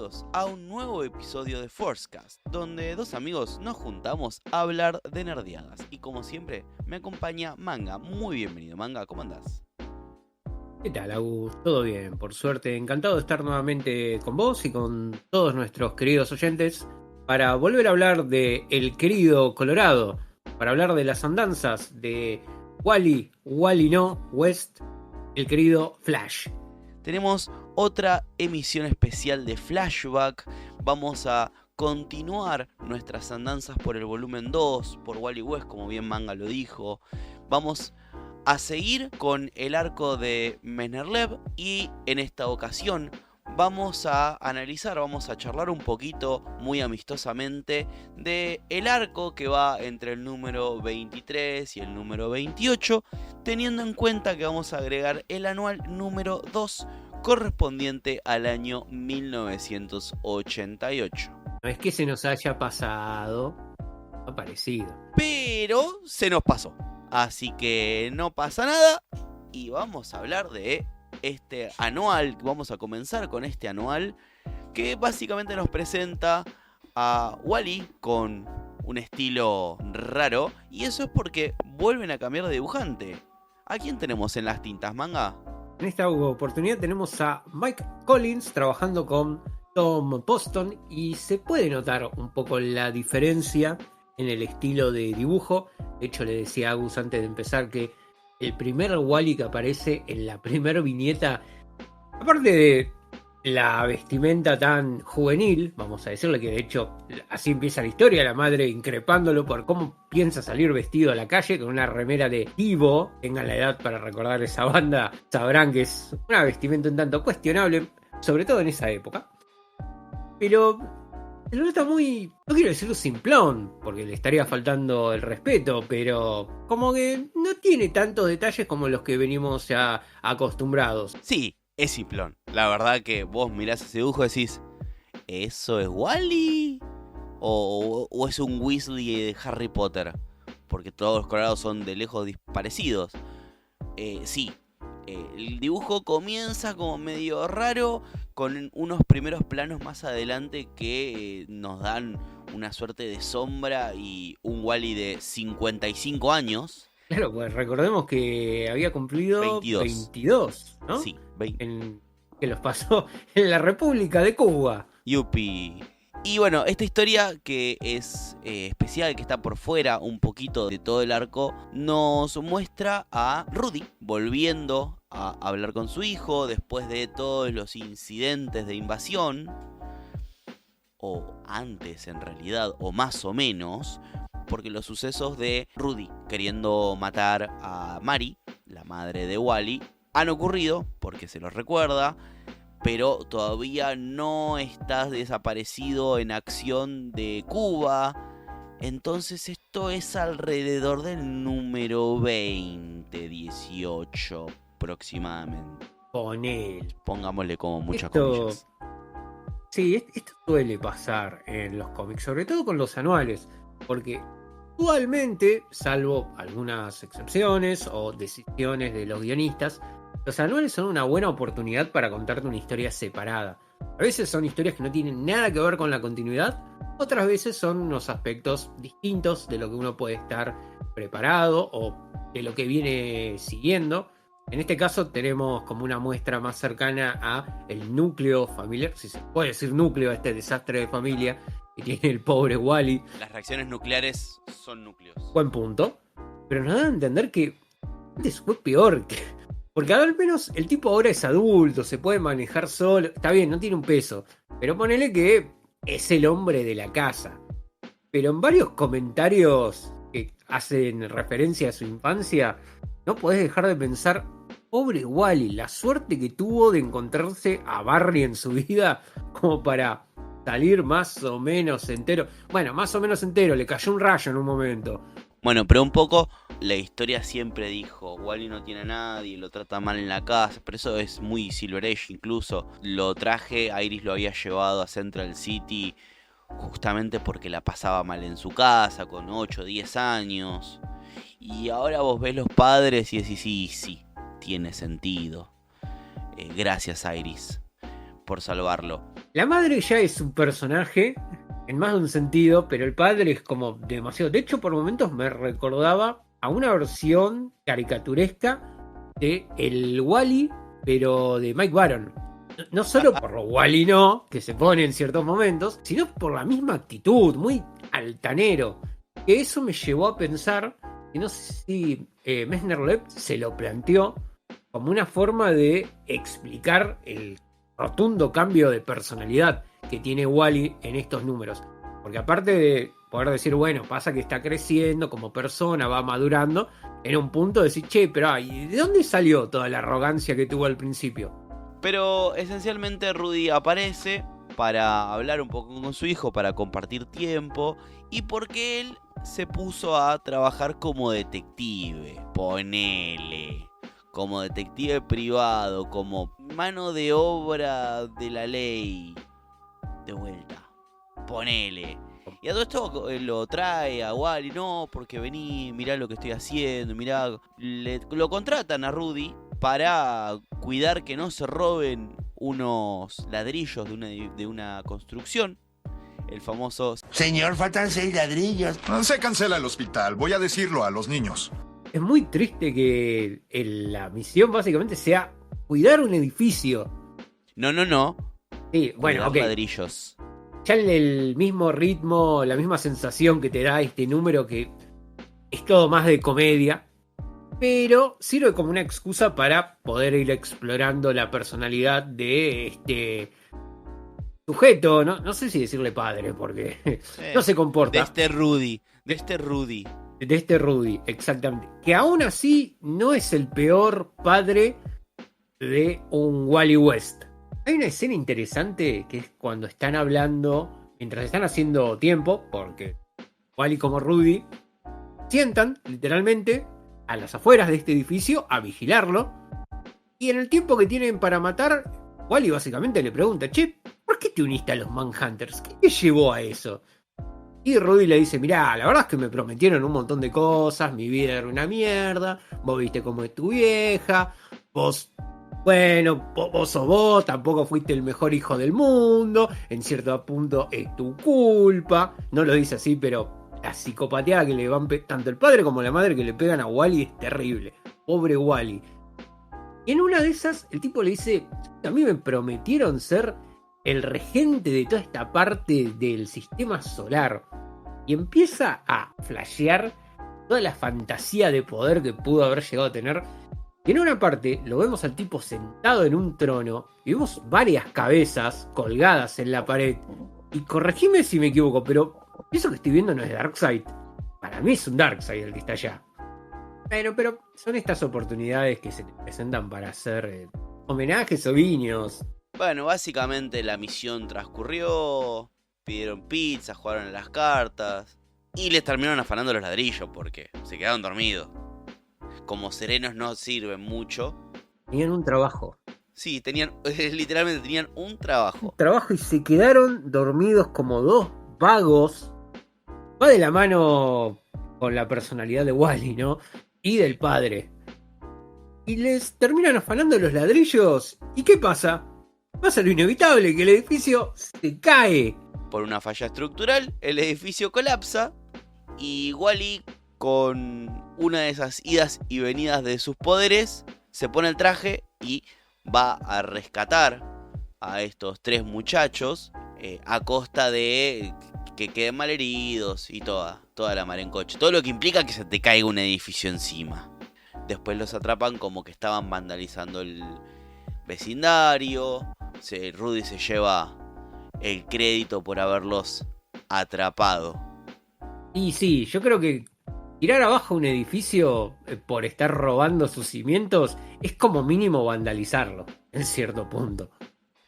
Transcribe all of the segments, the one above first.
bienvenidos a un nuevo episodio de Forcecast, donde dos amigos nos juntamos a hablar de nerdeadas. Y como siempre, me acompaña Manga. Muy bienvenido, Manga, ¿cómo andás? ¿Qué tal, Agus? Todo bien, por suerte. Encantado de estar nuevamente con vos y con todos nuestros queridos oyentes para volver a hablar de el querido Colorado, para hablar de las andanzas de Wally, Wally no, West, el querido Flash. Tenemos otra emisión especial de Flashback. Vamos a continuar nuestras andanzas por el volumen 2, por Wally West, como bien Manga lo dijo. Vamos a seguir con el arco de Mesnerlev y en esta ocasión vamos a analizar, vamos a charlar un poquito muy amistosamente de el arco que va entre el número 23 y el número 28, teniendo en cuenta que vamos a agregar el anual número 2 correspondiente al año 1988. No es que se nos haya pasado, ha parecido. Pero se nos pasó, así que no pasa nada y vamos a hablar de este anual. Vamos a comenzar con este anual que básicamente nos presenta a Wally con un estilo raro, y eso es porque vuelven a cambiar de dibujante. ¿A quién tenemos en las tintas, Manga? En esta oportunidad tenemos a Mike Collins trabajando con Tom Poston y se puede notar un poco la diferencia en el estilo de dibujo. De hecho, le decía a Agus antes de empezar que el primer Wally que aparece en la primera viñeta, aparte de la vestimenta tan juvenil, vamos a decirle que de hecho así empieza la historia, la madre increpándolo por cómo piensa salir vestido a la calle con una remera de Ivo. Tengan la edad para recordar esa banda, sabrán que es una vestimenta un tanto cuestionable, sobre todo en esa época. Pero el nota muy, no quiero decirlo simplón, porque le estaría faltando el respeto, pero como que no tiene tantos detalles como los que venimos ya acostumbrados. Sí, es simplón. La verdad que vos mirás ese dibujo y decís, ¿eso es Wally? ¿O es un Weasley de Harry Potter? Porque todos los colorados son de lejos parecidos. Sí, el dibujo comienza como medio raro, con unos primeros planos más adelante que nos dan una suerte de sombra y un Wally de 55 años. Claro, pues recordemos que había cumplido 22, ¿no? Sí, 20. Que los pasó en la República de Cuba. Yupi. Y bueno, esta historia que es especial, que está por fuera un poquito de todo el arco, nos muestra a Rudy volviendo a hablar con su hijo después de todos los incidentes de invasión, o antes en realidad, o más o menos, porque los sucesos de Rudy queriendo matar a Mary, la madre de Wally, han ocurrido, porque se los recuerda, pero todavía no está desaparecido en acción de Cuba. Entonces esto es alrededor del número 20, 18 aproximadamente. Pongámosle como muchas comillas. Sí, esto suele pasar en los cómics, sobre todo con los anuales, porque actualmente, salvo algunas excepciones o decisiones de los guionistas, los anuales son una buena oportunidad para contarte una historia separada. A veces son historias que no tienen nada que ver con la continuidad, otras veces son unos aspectos distintos de lo que uno puede estar preparado o de lo que viene siguiendo. En este caso tenemos como una muestra más cercana a el núcleo familiar, si se puede decir núcleo a este desastre de familia que tiene el pobre Wally. Las reacciones nucleares son núcleos. Buen punto. Pero nos da a entender que antes fue peor. Porque al menos el tipo ahora es adulto, se puede manejar solo. Está bien, no tiene un peso. Pero ponele que es el hombre de la casa. Pero en varios comentarios que hacen referencia a su infancia, no podés dejar de pensar, pobre Wally, la suerte que tuvo de encontrarse a Barry en su vida como para salir más o menos entero. Bueno, más o menos entero, le cayó un rayo en un momento. Bueno, pero un poco la historia siempre dijo, Wally no tiene a nadie, lo trata mal en la casa, pero eso es muy Silver Age incluso. Lo traje, Iris lo había llevado a Central City justamente porque la pasaba mal en su casa, con 8 o 10 años. Y ahora vos ves los padres y decís, sí, tiene sentido. Gracias Iris por salvarlo. La madre ya es un personaje en más de un sentido, pero el padre es como demasiado. De hecho, por momentos me recordaba a una versión caricaturesca de el Wally, pero de Mike Baron. No solo por lo Wally no, que se pone en ciertos momentos, sino por la misma actitud, muy altanero. Que eso me llevó a pensar, que no sé si Messner-Loeb se lo planteó como una forma de explicar el rotundo cambio de personalidad que tiene Wally en estos números. Porque aparte de poder decir, bueno, pasa que está creciendo como persona, va madurando, en un punto de decir, che, pero ¿y de dónde salió toda la arrogancia que tuvo al principio? Pero esencialmente Rudy aparece para hablar un poco con su hijo, para compartir tiempo, y porque él se puso a trabajar como detective, ponele, como detective privado, como mano de obra de la ley, de vuelta, ponele. Y a todo esto lo trae a Wally, no, porque vení, mirá lo que estoy haciendo, mirá. Lo contratan a Rudy para cuidar que no se roben unos ladrillos de una construcción. El famoso... Señor, faltan 6 ladrillos. Se cancela el hospital, voy a decirlo a los niños. Es muy triste que la misión básicamente sea cuidar un edificio. No. Sí, bueno, ok. Ladrillos. Ya el mismo ritmo, la misma sensación que te da este número, que es todo más de comedia, pero sirve como una excusa para poder ir explorando la personalidad de este sujeto, ¿no? No sé si decirle padre, porque no se comporta. De este Rudy. De este Rudy, exactamente. Que aún así no es el peor padre de un Wally West. Hay una escena interesante que es cuando están hablando, mientras están haciendo tiempo, porque Wally como Rudy sientan literalmente a las afueras de este edificio a vigilarlo, y en el tiempo que tienen para matar, Wally básicamente le pregunta, che, ¿por qué te uniste a los Manhunters? ¿Qué te llevó a eso? Y Rudy le dice, mirá, la verdad es que me prometieron un montón de cosas, mi vida era una mierda, vos viste cómo es tu vieja, vos sos vos, tampoco fuiste el mejor hijo del mundo, en cierto punto es tu culpa. No lo dice así, pero la psicopateada que le van tanto el padre como la madre que le pegan a Wally es terrible. Pobre Wally. Y en una de esas, el tipo le dice, a mí me prometieron ser el regente de toda esta parte del sistema solar. Y empieza a flashear toda la fantasía de poder que pudo haber llegado a tener. Y en una parte lo vemos al tipo sentado en un trono y vemos varias cabezas colgadas en la pared. Y corregime si me equivoco, pero eso que estoy viendo no es Darkseid. Para mí es un Darkseid el que está allá. Bueno, pero son estas oportunidades que se te presentan para hacer homenajes o guiños. Bueno, básicamente la misión transcurrió, pidieron pizza, jugaron a las cartas y les terminaron afanando los ladrillos porque se quedaron dormidos. Como serenos no sirven mucho. Tenían un trabajo. Sí, literalmente tenían un trabajo. Un trabajo y se quedaron dormidos como dos vagos. Va de la mano con la personalidad de Wally, ¿no? Y del padre. Y les terminan afanando los ladrillos. ¿Y qué pasa? Pasa lo inevitable, que el edificio se cae. Por una falla estructural, el edificio colapsa y Wally, con una de esas idas y venidas de sus poderes, se pone el traje y va a rescatar a estos 3 muchachos a costa de que queden malheridos y toda la mar en coche. Todo lo que implica que se te caiga un edificio encima. Después los atrapan como que estaban vandalizando el vecindario. Rudy se lleva el crédito por haberlos atrapado. Y sí, yo creo que tirar abajo un edificio por estar robando sus cimientos es como mínimo vandalizarlo, en cierto punto.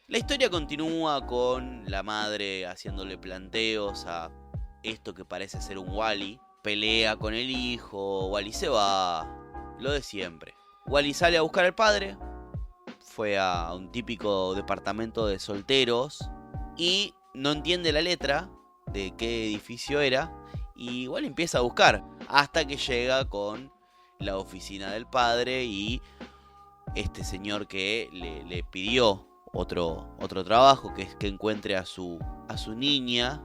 La historia continúa con la madre haciéndole planteos a esto que parece ser un Wally. Pelea con el hijo, Wally se va, lo de siempre. Wally sale a buscar al padre, fue a un típico departamento de solteros y no entiende la letra de qué edificio era. Y igual empieza a buscar hasta que llega con la oficina del padre y este señor que le pidió otro trabajo, que es que encuentre a su niña,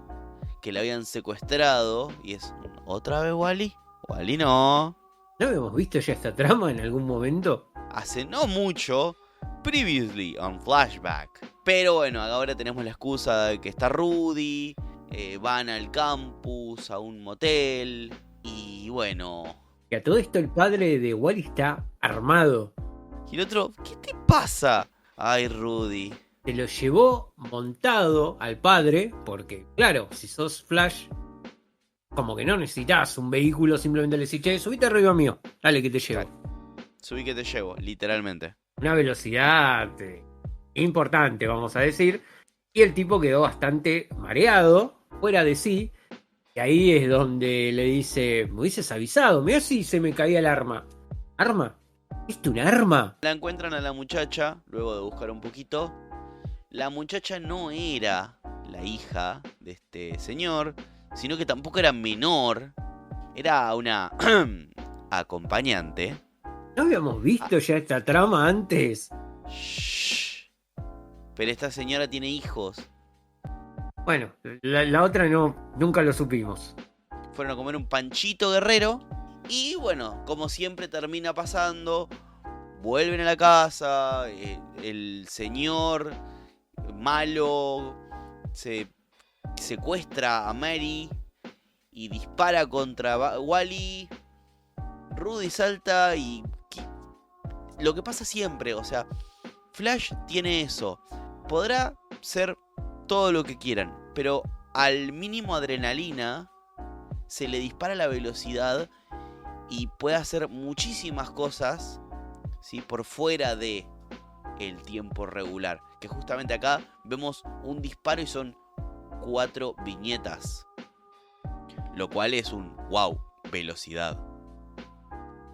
que la habían secuestrado. Y es, ¿otra vez Wally? Wally no. ¿No habíamos visto ya esta trama en algún momento? Hace no mucho, previously on Flashback. Pero bueno, ahora tenemos la excusa de que está Rudy, van al campus, a un motel, y bueno. Y a todo esto el padre de Wally está armado. Y el otro, ¿qué te pasa? Ay, Rudy. Se lo llevó montado al padre, porque claro, si sos Flash, como que no necesitas un vehículo, simplemente le decís, che, subite arriba mío, dale que te llevo. Subí que te llevo, literalmente. Una velocidad importante, vamos a decir. Y el tipo quedó bastante mareado, fuera de sí. Y ahí es donde le dice, me hubieses avisado, mirá si se me caía el arma. ¿Arma? ¿Viste un arma? La encuentran a la muchacha, luego de buscar un poquito. La muchacha no era la hija de este señor, sino que tampoco era menor. Era una acompañante. ¿No habíamos visto ya esta trama antes? Shh. Pero esta señora tiene hijos. Bueno, la otra no, nunca lo supimos. Fueron a comer un panchito guerrero. Y bueno, como siempre termina pasando, vuelven a la casa, el señor malo se secuestra a Mary y dispara contra Wally. Rudy salta y lo que pasa siempre, o sea, Flash tiene eso. Podrá ser todo lo que quieran, pero al mínimo adrenalina se le dispara la velocidad y puede hacer muchísimas cosas, ¿sí? Por fuera de el tiempo regular. Que justamente acá vemos un disparo y son 4 viñetas. Lo cual es un wow, velocidad.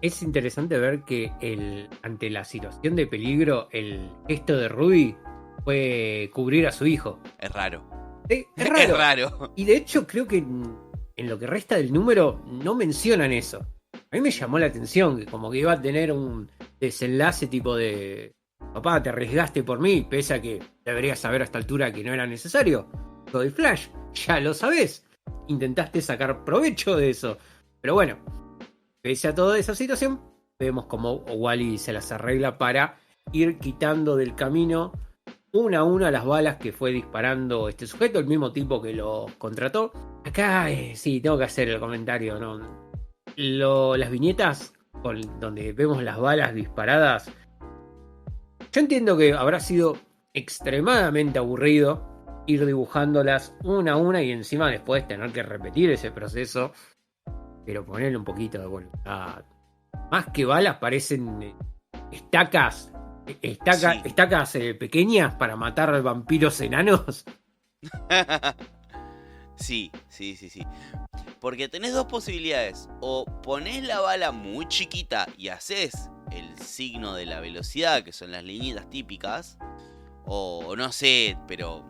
Es interesante ver que ante la situación de peligro, el gesto de Rudy fue cubrir a su hijo. Es raro. Es raro. Es raro. Y de hecho creo que en lo que resta del número no mencionan eso. A mí me llamó la atención que como que iba a tener un desenlace tipo de... Papá, te arriesgaste por mí, pese a que deberías saber a esta altura que no era necesario. Soy Flash, ya lo sabés. Intentaste sacar provecho de eso. Pero bueno, pese a toda esa situación, vemos como Wally se las arregla para ir quitando del camino una a una las balas que fue disparando este sujeto, el mismo tipo que lo contrató. Acá sí, tengo que hacer el comentario, ¿no? Las viñetas donde vemos las balas disparadas, yo entiendo que habrá sido extremadamente aburrido ir dibujándolas una a una y encima después tener que repetir ese proceso, pero ponerle un poquito de voluntad. Más que balas parecen estacas pequeñas para matar a vampiros enanos. Sí. Porque tenés dos posibilidades. O ponés la bala muy chiquita y haces el signo de la velocidad, que son las liñitas típicas. O no sé, pero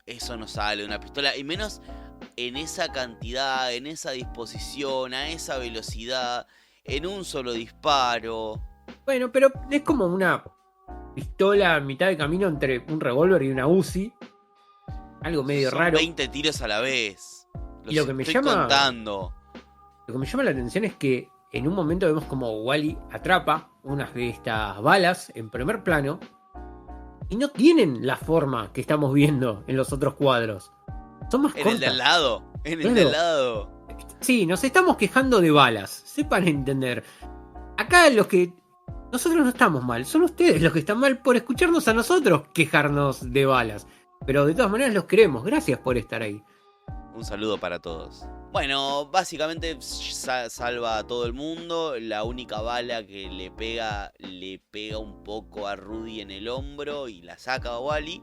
eso no sale de una pistola. Y menos en esa cantidad, en esa disposición, a esa velocidad, en un solo disparo. Bueno, pero es como una pistola a mitad de camino entre un revólver y una Uzi. Algo medio Son raro. 20 tiros a la vez. Y lo que me estoy llama contando. Lo que me llama la atención es que en un momento vemos como Wally atrapa unas de estas balas en primer plano y no tienen la forma que estamos viendo en los otros cuadros. Son más En cortas. el de al lado. En el Claro. de al lado. Sí, nos estamos quejando de balas. Sepan entender. Acá nosotros no estamos mal. Son ustedes los que están mal por escucharnos a nosotros quejarnos de balas. Pero de todas maneras los queremos. Gracias por estar ahí. Un saludo para todos. Bueno, básicamente salva a todo el mundo. La única bala que le pega un poco a Rudy en el hombro y la saca a Wally.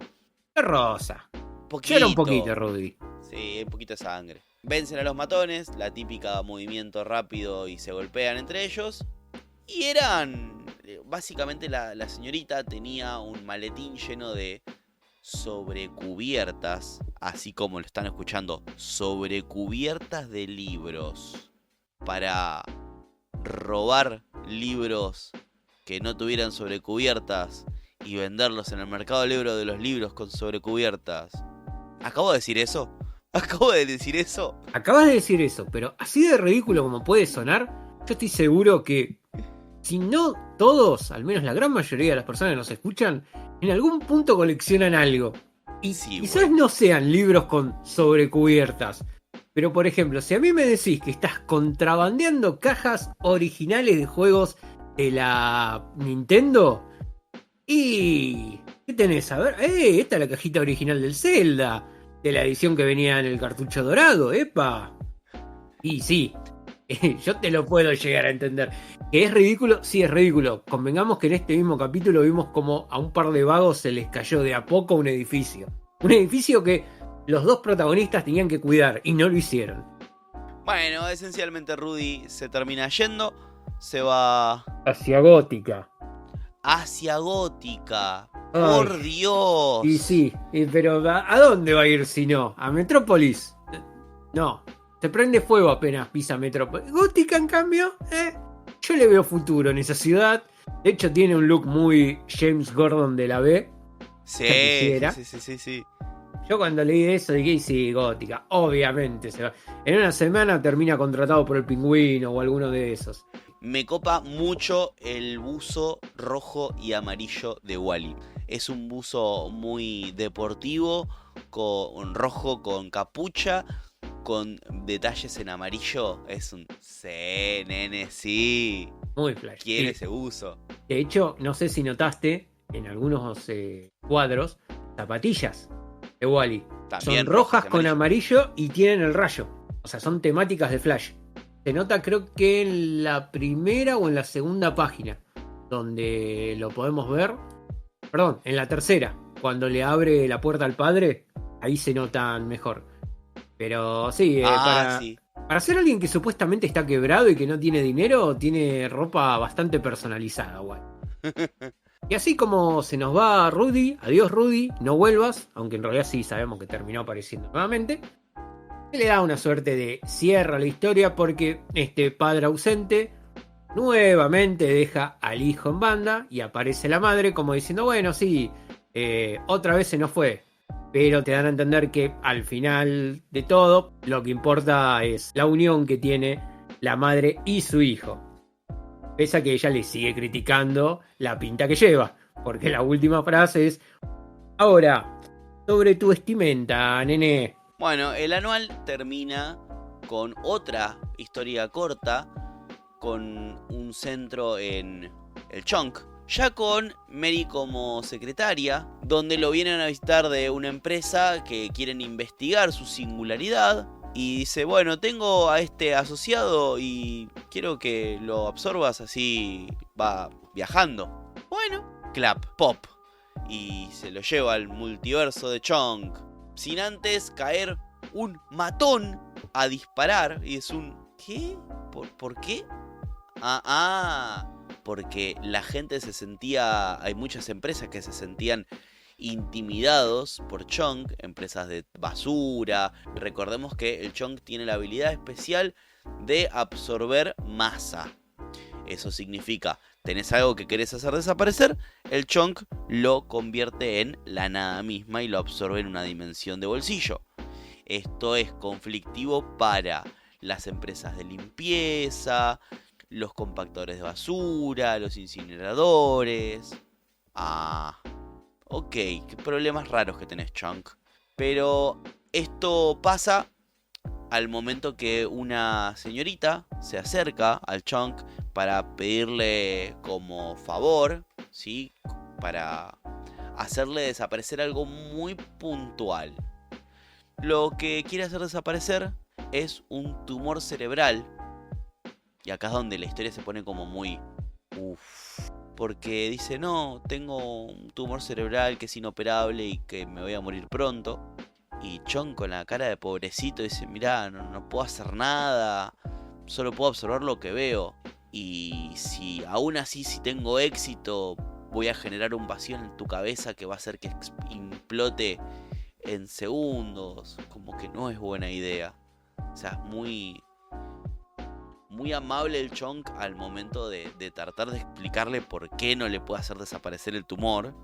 Qué rosa. Poquito. Llora un poquito, Rudy. Sí, un poquito de sangre. Vencen a los matones, la típica movimiento rápido y se golpean entre ellos. Y básicamente la señorita tenía un maletín lleno de sobrecubiertas, así como lo están escuchando, sobrecubiertas de libros, para robar libros que no tuvieran sobrecubiertas y venderlos en el mercado negro de los libros con sobrecubiertas. ¿Acabo de decir eso? ¿Acabo de decir eso? Acabas de decir eso, pero así de ridículo como puede sonar, yo estoy seguro que si no todos, al menos la gran mayoría de las personas que nos escuchan, en algún punto coleccionan algo. Y Sí, quizás bueno. no sean libros con sobrecubiertas. Pero por ejemplo, si a mí me decís que estás contrabandeando cajas originales de juegos de la Nintendo, y ¿qué tenés? A ver, esta es la cajita original del Zelda, de la edición que venía en el cartucho dorado, epa. Y sí, yo te lo puedo llegar a entender. ¿Que es ridículo? Sí, es ridículo. Convengamos que en este mismo capítulo vimos como a un par de vagos se les cayó de a poco un edificio. Un edificio que los dos protagonistas tenían que cuidar y no lo hicieron. Bueno, esencialmente Rudy se termina yendo, se va Hacia Gótica. hacia Gótica. Ay. ¡Por Dios! Y sí, pero ¿a dónde va a ir si no? ¿A Metrópolis? No, se prende fuego apenas pisa Metrópolis. Gótica, en cambio, yo le veo futuro en esa ciudad. De hecho, tiene un look muy James Gordon de la B. Sí, ya quisiera. sí. Yo cuando leí eso dije, sí, Gótica, obviamente se va. En una semana termina contratado por el Pingüino o alguno de esos. Me copa mucho el buzo rojo y amarillo de Wally. Es un buzo muy deportivo, con rojo con capucha, con detalles en amarillo. Es un... Sí, nene, sí. Muy flash. Quiere Sí. ese buzo. De hecho, no sé si notaste en algunos cuadros zapatillas de Wally. También Son rojas y con amarillo y tienen el rayo. O sea, son temáticas de Flash. Se nota creo que en la primera o en la segunda página, donde lo podemos ver. Perdón, en la tercera, cuando le abre la puerta al padre, ahí se notan mejor. Pero sí, sí. para ser alguien que supuestamente está quebrado y que no tiene dinero, tiene ropa bastante personalizada, Wally. Y así como se nos va Rudy, adiós Rudy, no vuelvas, aunque en realidad sí sabemos que terminó apareciendo nuevamente, se le da una suerte de cierre a la historia porque este padre ausente nuevamente deja al hijo en banda y aparece la madre como diciendo, bueno, sí, otra vez se nos fue. Pero te dan a entender que al final de todo lo que importa es la unión que tiene la madre y su hijo. Pese a que ella le sigue criticando la pinta que lleva. Porque la última frase es: ahora, sobre tu vestimenta, nene. Bueno, el anual termina con otra historia corta, con un centro en el Chunk, ya con Mary como secretaria, donde lo vienen a visitar de una empresa que quieren investigar su singularidad. Y dice, bueno, tengo a este asociado y quiero que lo absorbas, así va viajando. Bueno, clap, pop. Y se lo lleva al multiverso de Chunk, sin antes caer un matón a disparar. Y es un... ¿qué? ¿Por qué? Porque la gente se sentía... Hay muchas empresas que se sentían intimidados por Chunk, empresas de basura. Recordemos que el Chunk tiene la habilidad especial de absorber masa. Eso significa, tenés algo que querés hacer desaparecer, el Chunk lo convierte en la nada misma y lo absorbe en una dimensión de bolsillo. Esto es conflictivo para las empresas de limpieza, los compactores de basura, los incineradores. Ok, qué problemas raros que tenés, Chunk. Pero esto pasa al momento que una señorita se acerca al Chunk para pedirle como favor, ¿sí? Para hacerle desaparecer algo muy puntual. Lo que quiere hacer desaparecer es un tumor cerebral. Y acá es donde la historia se pone como muy... Porque dice, no, tengo un tumor cerebral que es inoperable y que me voy a morir pronto. Y Chunk con la cara de pobrecito dice, mirá, no puedo hacer nada, solo puedo absorber lo que veo. Y si aún así, si tengo éxito, voy a generar un vacío en tu cabeza que va a hacer que implote en segundos. Como que no es buena idea. O sea, es muy amable el Chunk al momento de tratar de explicarle por qué no le puede hacer desaparecer el tumor.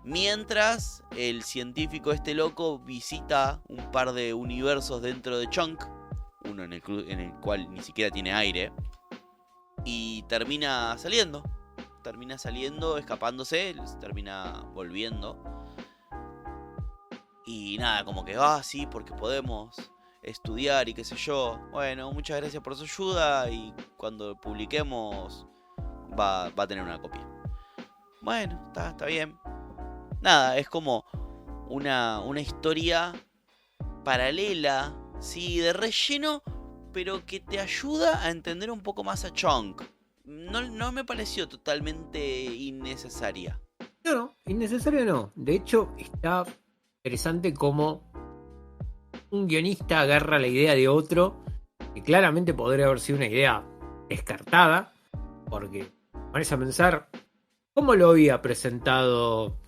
Mientras el científico este loco visita un par de universos dentro de Chunk, uno en el cual ni siquiera tiene aire, y termina saliendo, escapándose, termina volviendo. Y nada, como que, sí, porque podemos estudiar y qué sé yo. Bueno, muchas gracias por su ayuda y cuando publiquemos va a tener una copia. Bueno, está bien. Nada, es como una historia paralela, sí, de relleno, pero que te ayuda a entender un poco más a Chunk. No me pareció totalmente innecesaria. No, innecesario no. De hecho, está interesante cómo un guionista agarra la idea de otro, que claramente podría haber sido una idea descartada, porque pones a pensar cómo lo había presentado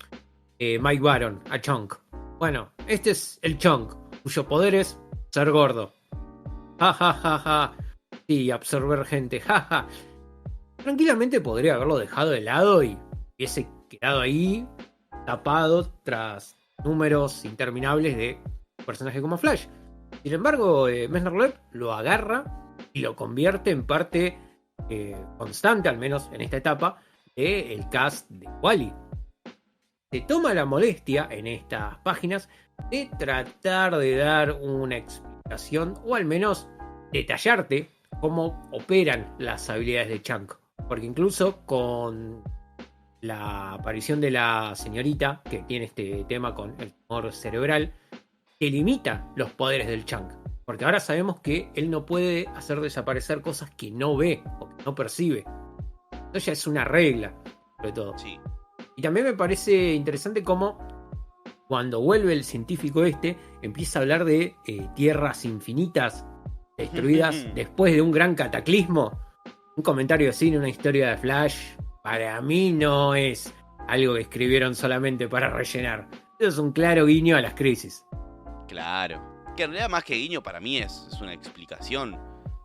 Mike Baron a Chunk. Bueno, este es el Chunk, cuyo poder es ser gordo. Ja, ja, ja, ja. Sí, absorber gente, ja, ja. Tranquilamente podría haberlo dejado de lado y hubiese quedado ahí, tapado tras números interminables de personajes como Flash. Sin embargo, Messner-Loeb lo agarra y lo convierte en parte constante, al menos en esta etapa, del cast de Wall-E. Se toma la molestia en estas páginas de tratar de dar una explicación o al menos detallarte cómo operan las habilidades de Chunk. Porque incluso con la aparición de la señorita que tiene este tema con el tumor cerebral, que limita los poderes del Chunk. Porque ahora sabemos que él no puede hacer desaparecer cosas que no ve o que no percibe. Esto ya es una regla, sobre todo. Sí. Y también me parece interesante cómo cuando vuelve el científico empieza a hablar de tierras infinitas destruidas después de un gran cataclismo. Un comentario así en una historia de Flash, para mí no es algo que escribieron solamente para rellenar. Eso es un claro guiño a las crisis. Claro. Que en realidad más que guiño para mí es una explicación.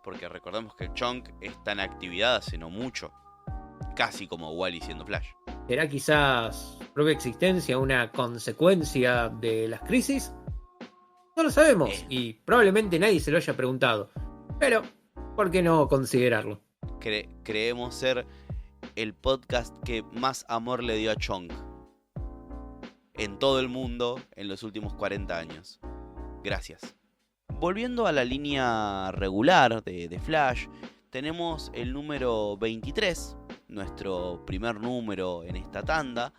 Porque recordemos que el Chunk está en actividad hace no mucho. Casi como Wall-E siendo Flash. ¿Será quizás su propia existencia una consecuencia de las crisis? No lo sabemos y probablemente nadie se lo haya preguntado. Pero, ¿por qué no considerarlo? Creemos ser el podcast que más amor le dio a Chunk en todo el mundo en los últimos 40 años. Gracias. Volviendo a la línea regular de Flash, tenemos el número 23, nuestro primer número en esta tanda,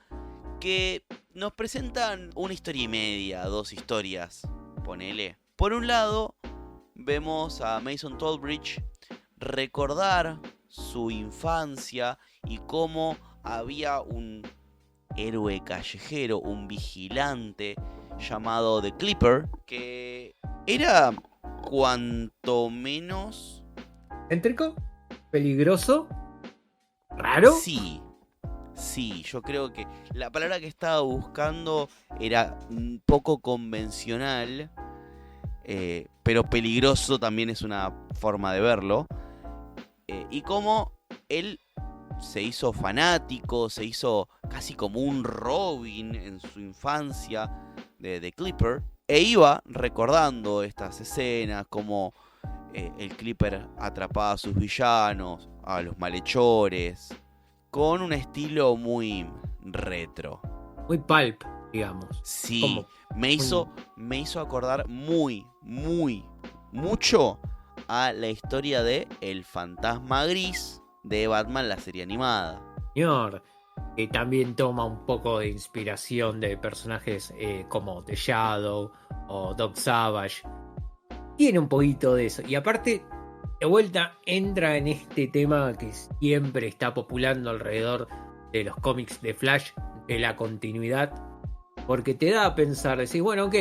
que nos presentan una historia y media, 2 historias, ponele. Por un lado, vemos a Mason Tolbridge recordar su infancia y cómo había un héroe callejero, un vigilante llamado The Clipper, que era cuanto menos... ¿Céntrico? ¿Peligroso? ¿Raro? Sí, yo creo que la palabra que estaba buscando era un poco convencional, pero peligroso también es una forma de verlo. Y cómo él se hizo fanático, se hizo casi como un Robin en su infancia de The Clipper, e iba recordando estas escenas, como el Clipper atrapaba a sus villanos, a los malhechores, con un estilo muy retro. Muy pulp, digamos. Sí, me hizo acordar mucho a la historia de El Fantasma Gris de Batman, la serie animada. Señor, que también toma un poco de inspiración de personajes como The Shadow o Doc Savage. Tiene un poquito de eso. Y aparte, de vuelta, entra en este tema que siempre está populando alrededor de los cómics de Flash, de la continuidad. Porque te da a pensar, decir, bueno, ok,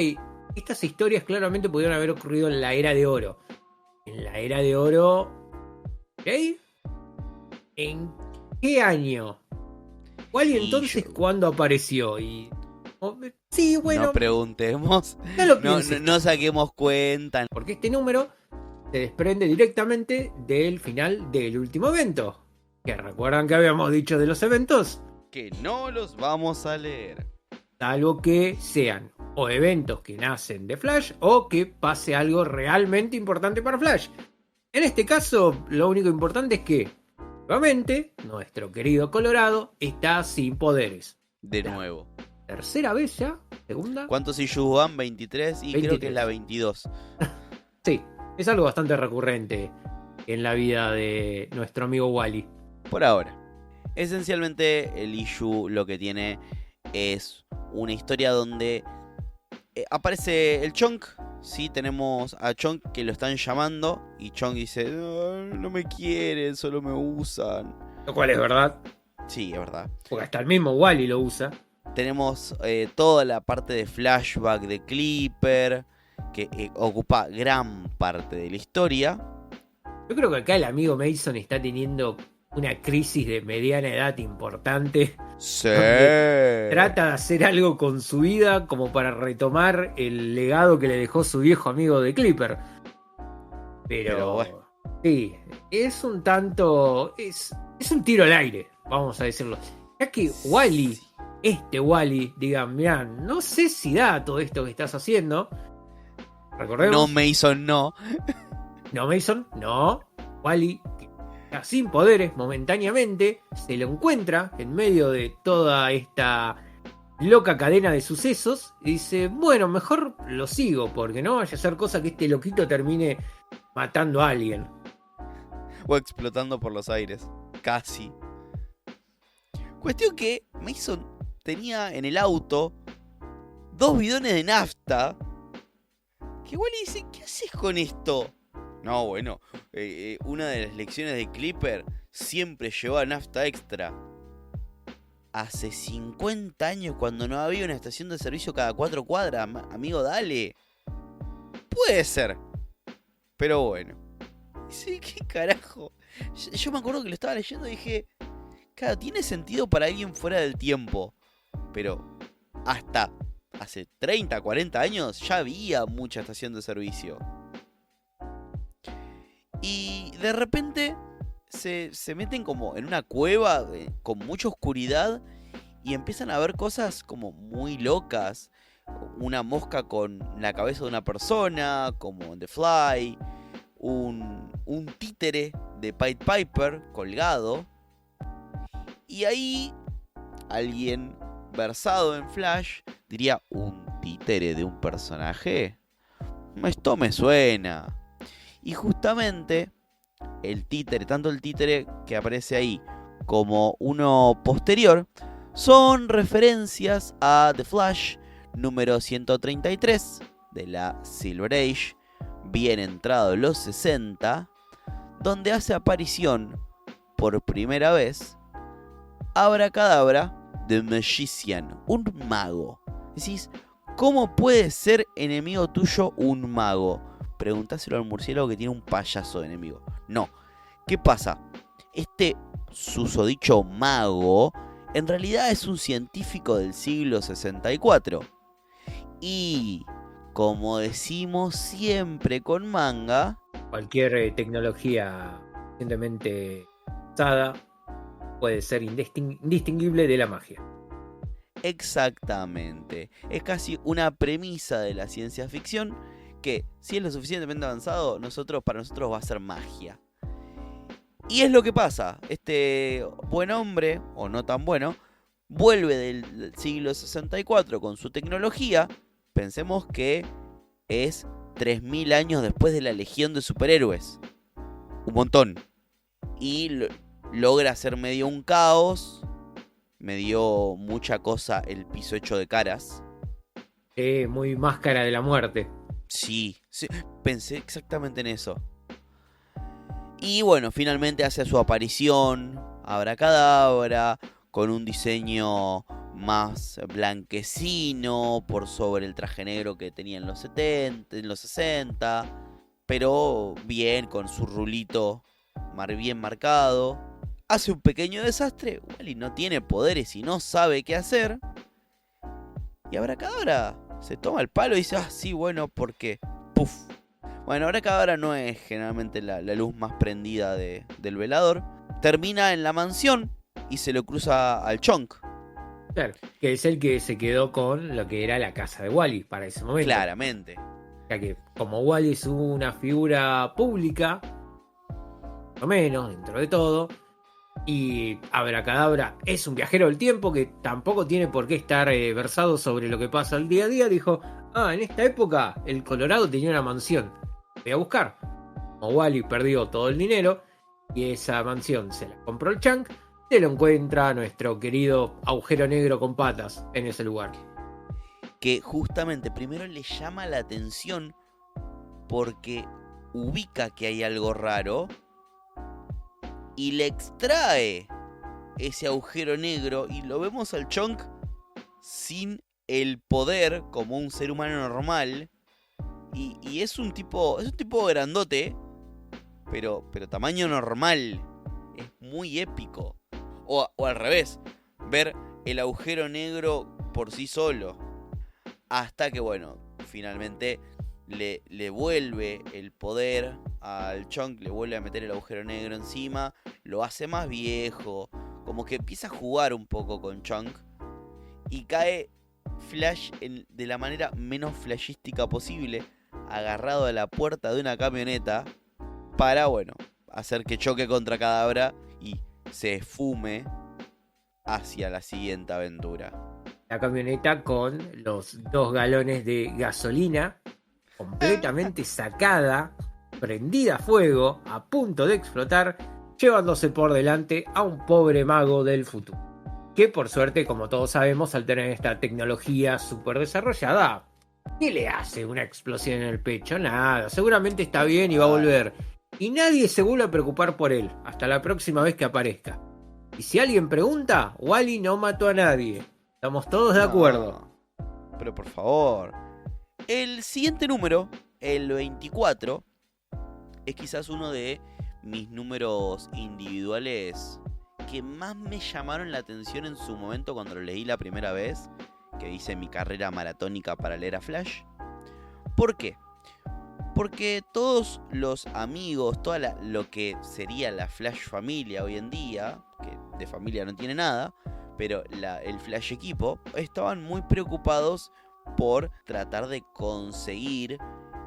estas historias claramente pudieron haber ocurrido en la Era de Oro. En la Era de Oro, ¿ok? ¿En qué año? ¿Cuál y entonces cuándo apareció? Sí, bueno. No preguntemos. No lo pienses. No saquemos cuenta. Porque este número se desprende directamente del final del último evento. ¿Que recuerdan que habíamos dicho de los eventos? Que no los vamos a leer. salvo que sean o eventos que nacen de Flash o que pase algo realmente importante para Flash. En este caso, lo único importante es que, nuevamente, nuestro querido Colorado está sin poderes. De nuevo. ¿Tercera vez ya? ¿Segunda? ¿Cuántos issues van? 23 y 23. creo que es la 22. Sí, es algo bastante recurrente en la vida de nuestro amigo Wally. Por ahora. Esencialmente el issue lo que tiene es una historia donde aparece el Chonk. Sí, tenemos a Chonk que lo están llamando y Chonk dice, no me quieren, solo me usan. Lo cual es verdad, Sí, es verdad. porque hasta el mismo Wally lo usa. Tenemos toda la parte de flashback de Clipper que ocupa gran parte de la historia. Yo creo que acá el amigo Mason está teniendo una crisis de mediana edad importante. Sí. Trata de hacer algo con su vida como para retomar el legado que le dejó su viejo amigo de Clipper. Pero bueno. sí, es un tanto... Es un tiro al aire, vamos a decirlo. Ya que Wally, este Wally, digan, mirá, no sé si da todo esto que estás haciendo. Recordemos. No, Mason, no. No, Mason, no. Wally, que está sin poderes momentáneamente, se lo encuentra en medio de toda esta loca cadena de sucesos y dice, bueno, mejor lo sigo, porque no vaya a ser cosa que este loquito termine matando a alguien. O explotando por los aires. Casi. Cuestión que Mason tenía en el auto 2 bidones de nafta. Que Wally dice, ¿qué haces con esto? No, bueno, una de las lecciones de Clipper siempre llevaba nafta extra. Hace 50 años cuando no había una estación de servicio cada 4 cuadras, amigo, dale. Puede ser. Pero bueno. Sí, qué carajo. Yo me acuerdo que lo estaba leyendo y dije, claro, tiene sentido para alguien fuera del tiempo. Pero hasta hace 30, 40 años ya había mucha estación de servicio. Y de repente se meten como en una cueva con mucha oscuridad y empiezan a ver cosas como muy locas. Una mosca con la cabeza de una persona, como en The Fly. Un títere de Pied Piper colgado. Y ahí alguien versado en Flash diría, ¿un títere de un personaje? Esto me suena. Y justamente el títere, tanto el títere que aparece ahí como uno posterior, son referencias a The Flash número 133 de la Silver Age, bien entrado en los 60, donde hace aparición por primera vez Abracadabra The Magician, un mago. Decís, ¿cómo puede ser enemigo tuyo un mago? Preguntáselo al murciélago que tiene un payaso de enemigo. No. ¿Qué pasa? Este susodicho mago en realidad es un científico del siglo 64. Y, como decimos siempre con manga, Cualquier tecnología suficientemente usada puede ser indistinguible de la magia. exactamente, es casi una premisa de la ciencia ficción que si es lo suficientemente avanzado, para nosotros va a ser magia. Y es lo que pasa. Este buen hombre, o no tan bueno, vuelve del siglo 64 con su tecnología. Pensemos que es 3000 años después de la Legión de Superhéroes. Un montón. Y logra hacer medio un caos. Me dio mucha cosa el piso hecho de caras. Muy máscara de la muerte. Sí, pensé exactamente en eso. Y bueno, finalmente hace su aparición Abracadabra con un diseño más blanquecino por sobre el traje negro que tenía en los 70, en los 60, pero bien con su rulito bien marcado. Hace un pequeño desastre, Wally no tiene poderes y no sabe qué hacer. Y Abracadabra se toma el palo y dice, sí, bueno, porque ¡puf! Bueno, Abracadabra no es generalmente la luz más prendida del velador. Termina en la mansión y se lo cruza al Chonk. Claro, que es el que se quedó con lo que era la casa de Wally para ese momento. Claramente. Ya que como Wally es una figura pública, más o menos, dentro de todo, y Abracadabra es un viajero del tiempo que tampoco tiene por qué estar versado sobre lo que pasa al día a día, dijo, en esta época el Colorado tenía una mansión, voy a buscar. Como Wally perdió todo el dinero y esa mansión se la compró el Chunk, se lo encuentra nuestro querido agujero negro con patas en ese lugar. Que justamente primero le llama la atención porque ubica que hay algo raro y le extrae ese agujero negro y lo vemos al Chunk sin el poder como un ser humano normal y es un tipo grandote, pero tamaño normal. Es muy épico. O al revés, ver el agujero negro por sí solo. Hasta que, bueno, finalmente le vuelve el poder al Chunk, le vuelve a meter el agujero negro encima, lo hace más viejo, como que empieza a jugar un poco con Chunk y cae Flash de la manera menos flashística posible, agarrado a la puerta de una camioneta para, bueno, hacer que choque contra Cadabra y se esfume hacia la siguiente aventura. La camioneta con los 2 galones de gasolina completamente sacada, prendida a fuego, a punto de explotar, llevándose por delante a un pobre mago del futuro. Que por suerte, como todos sabemos, al tener esta tecnología súper desarrollada, ¿qué le hace una explosión en el pecho? Nada, seguramente está bien y va a volver. Y nadie se vuelve a preocupar por él, hasta la próxima vez que aparezca. Y si alguien pregunta, Wally no mató a nadie. Estamos todos de acuerdo. Pero por favor. El siguiente número, el 24, es quizás uno de mis números individuales que más me llamaron la atención en su momento cuando lo leí la primera vez, que hice mi carrera maratónica para leer a Flash. ¿Por qué? Porque todos los amigos, lo que sería la Flash familia hoy en día, que de familia no tiene nada, pero el Flash equipo, estaban muy preocupados por tratar de conseguir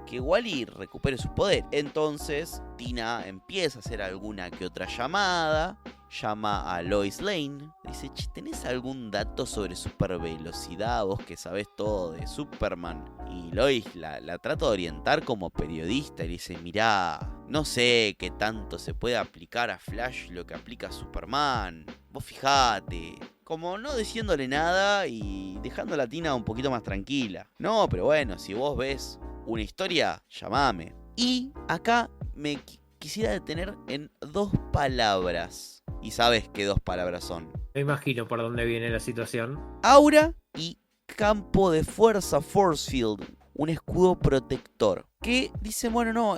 que Wally recupere su poder. Entonces Tina empieza a hacer alguna que otra llamada, llama a Lois Lane, dice, che, ¿tenés algún dato sobre supervelocidad? Vos que sabés todo de Superman. Y Lois la trata de orientar como periodista y le dice, mirá, no sé qué tanto se puede aplicar a Flash lo que aplica a Superman. Vos fijate. Como no diciéndole nada y dejando a la Tina un poquito más tranquila. No, pero bueno, si vos ves una historia, llamame. Y acá me quisiera detener en 2 palabras. Y sabes qué 2 palabras son. Me imagino por dónde viene la situación. Aura y campo de fuerza, force field. Un escudo protector. Que dice, bueno, no,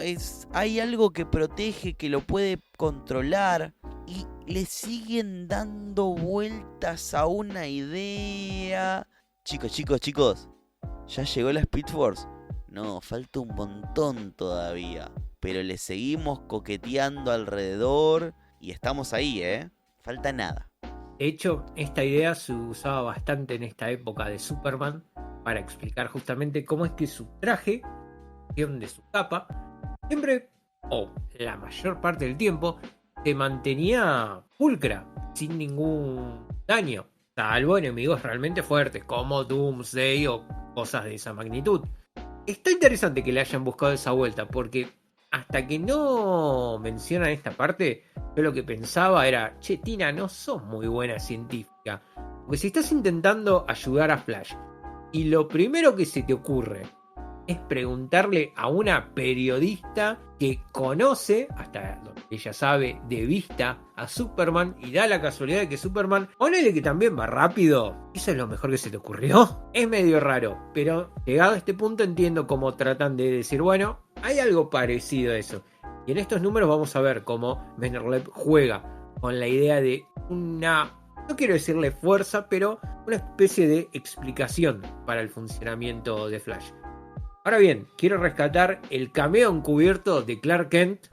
hay algo que protege, que lo puede controlar. Y le siguen dando vueltas a una idea. Chicos, ¿ya llegó la Speed Force? No, falta un montón todavía. Pero le seguimos coqueteando alrededor y estamos ahí, Falta nada. De hecho, esta idea se usaba bastante en esta época de Superman para explicar justamente cómo es que su traje, de su capa, siempre, o la mayor parte del tiempo, se mantenía pulcra, sin ningún daño, salvo enemigos realmente fuertes, como Doomsday o cosas de esa magnitud. Está interesante que le hayan buscado esa vuelta, porque hasta que no mencionan esta parte, yo lo que pensaba era, che, Tina, no sos muy buena científica, porque si estás intentando ayudar a Flash, y lo primero que se te ocurre es preguntarle a una periodista que conoce, hasta donde ella sabe, de vista a Superman, y da la casualidad de que Superman, ponele que también va rápido, ¿eso es lo mejor que se te ocurrió? Es medio raro, pero llegado a este punto entiendo cómo tratan de decir, bueno, hay algo parecido a eso. Y en estos números vamos a ver cómo Bennerleb juega con la idea de una, no quiero decirle fuerza, pero una especie de explicación para el funcionamiento de Flash. Ahora bien, quiero rescatar el cameo encubierto de Clark Kent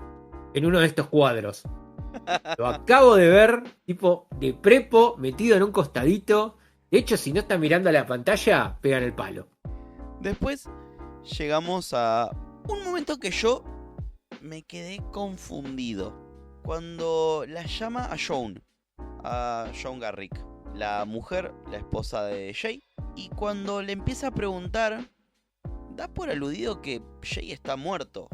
en uno de estos cuadros. Lo acabo de ver, tipo de prepo, metido en un costadito, De hecho, si no están mirando a la pantalla, pegan el palo. Después llegamos a un momento que yo me quedé confundido. Cuando la llama a Joan Garrick, la mujer, la esposa de Jay. Y cuando le empieza a preguntar, da por aludido que Jay está muerto.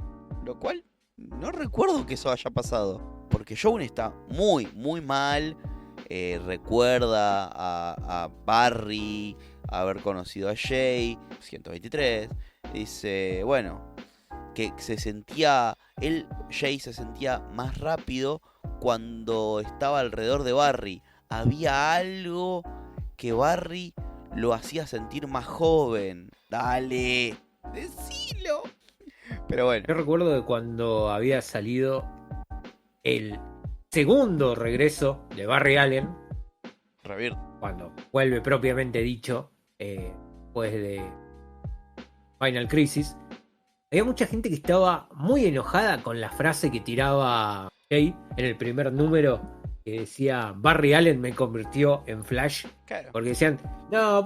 Lo cual no recuerdo que eso haya pasado. Porque Joan está muy, muy mal. Recuerda a Barry, haber conocido a Jay, 123. Dice, bueno, que Jay se sentía más rápido cuando estaba alrededor de Barry. Había algo que Barry lo hacía sentir más joven. Dale, decilo. Pero bueno. Yo recuerdo de cuando había salido el segundo regreso de Barry Allen. Rebirth. Cuando vuelve propiamente dicho, después de Final Crisis. Había mucha gente que estaba muy enojada con la frase que tiraba Jay en el primer número, que decía: Barry Allen me convirtió en Flash. Claro. Porque decían, no,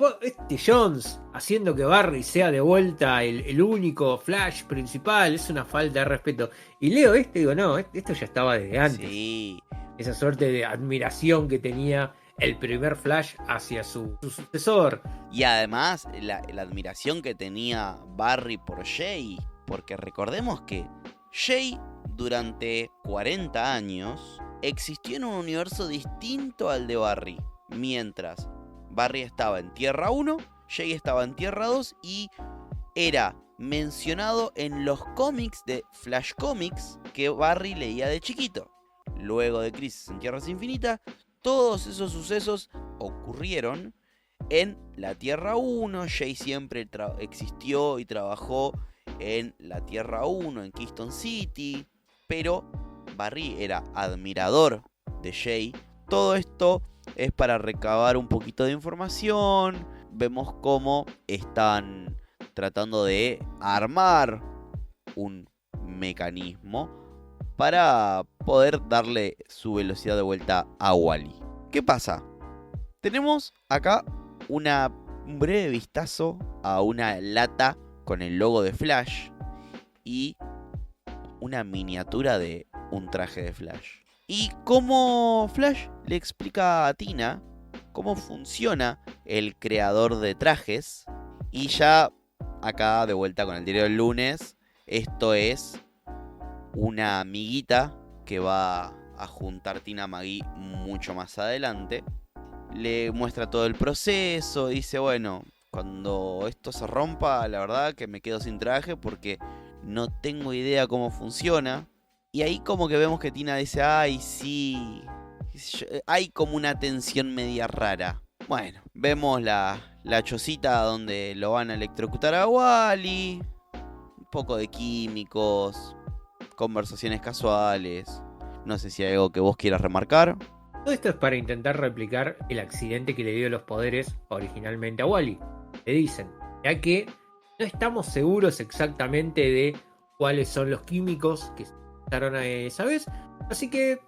Jones haciendo que Barry sea de vuelta el único Flash principal, es una falta de respeto. Y leo esto y digo, no, esto ya estaba desde antes. Sí. Esa suerte de admiración que tenía el primer Flash hacia su sucesor. Y además la admiración que tenía Barry por Jay. Porque recordemos que Jay durante 40 años existió en un universo distinto al de Barry. Mientras Barry estaba en Tierra 1, Jay estaba en Tierra 2 y era mencionado en los cómics de Flash Comics que Barry leía de chiquito. Luego de Crisis en Tierras Infinitas, todos esos sucesos ocurrieron en la Tierra 1. Jay siempre existió y trabajó en la Tierra 1, en Keystone City, pero Barry era admirador de Jay. Todo esto es para recabar un poquito de información. Vemos cómo están tratando de armar un mecanismo para poder darle su velocidad de vuelta a Wally. ¿Qué pasa? Tenemos acá un breve vistazo a una lata con el logo de Flash y una miniatura de un traje de Flash. Y cómo Flash le explica a Tina cómo funciona el creador de trajes. Y ya acá de vuelta con el diario del lunes, esto es una amiguita que va a juntar Tina Maggie mucho más adelante. Le muestra todo el proceso, dice, bueno, cuando esto se rompa, la verdad que me quedo sin traje porque no tengo idea cómo funciona. Y ahí como que vemos que Tina dice, ay, sí, hay como una tensión media rara. Bueno, vemos la chocita donde lo van a electrocutar a Wally, un poco de químicos, conversaciones casuales. No sé si hay algo que vos quieras remarcar. Todo esto es para intentar replicar el accidente que le dio los poderes originalmente a Wally. Le dicen, ya que no estamos seguros exactamente de cuáles son los químicos que se usaron esa vez, así que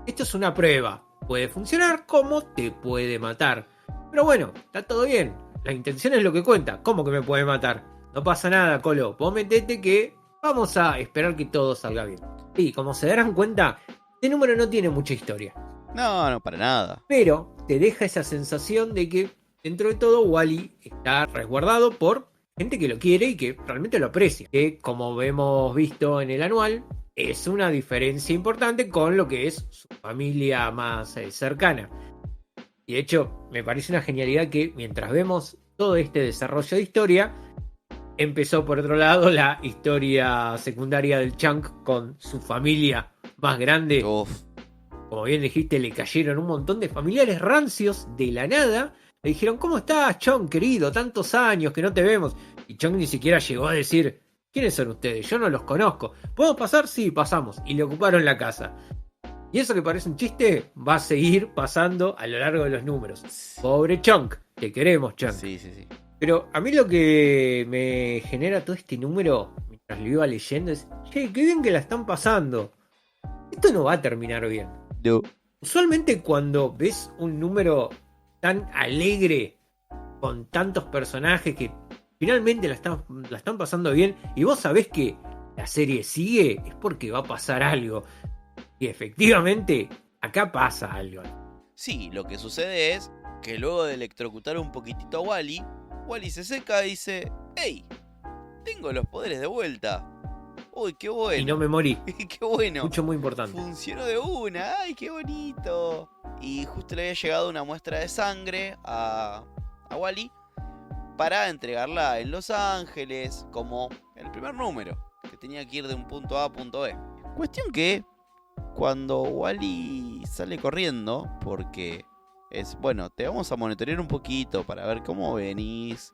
esto es una prueba. Puede funcionar como te puede matar. Pero bueno, está todo bien. La intención es lo que cuenta. ¿Cómo que me puede matar? No pasa nada, Colo. Vos metete que vamos a esperar que todo salga bien. Y como se darán cuenta, este número no tiene mucha historia. No, para nada. Pero te deja esa sensación de que dentro de todo Wally está resguardado por gente que lo quiere y que realmente lo aprecia. Que como hemos visto en el anual, es una diferencia importante con lo que es su familia más cercana. Y de hecho, me parece una genialidad que mientras vemos todo este desarrollo de historia, empezó por otro lado la historia secundaria del Chunk con su familia más grande. Uf. Como bien dijiste, le cayeron un montón de familiares rancios de la nada. Le dijeron, ¿cómo estás, Chunk, querido? Tantos años que no te vemos. Y Chunk ni siquiera llegó a decir, ¿quiénes son ustedes? Yo no los conozco. ¿Podemos pasar? Sí, pasamos. Y le ocuparon la casa. Y eso que parece un chiste va a seguir pasando a lo largo de los números. Pobre Chunk, te queremos, Chunk. Sí. Pero a mí lo que me genera todo este número, mientras lo iba leyendo, es, che, qué bien que la están pasando. Esto no va a terminar bien. No. Usualmente cuando ves un número tan alegre con tantos personajes que finalmente la están pasando bien, y vos sabés que la serie sigue, es porque va a pasar algo. Y efectivamente, acá pasa algo. Sí, lo que sucede es que luego de electrocutar un poquitito a Wally, Wally se seca y dice: ¡Hey! Tengo los poderes de vuelta. ¡Uy, qué bueno! Y no me morí. ¡Qué bueno! Mucho, muy importante. Funcionó de una. ¡Ay, qué bonito! Y justo le había llegado una muestra de sangre a Wally para entregarla en Los Ángeles como el primer número, que tenía que ir de un punto A a punto B. Cuestión que cuando Wally sale corriendo, porque es, bueno, te vamos a monitorear un poquito para ver cómo venís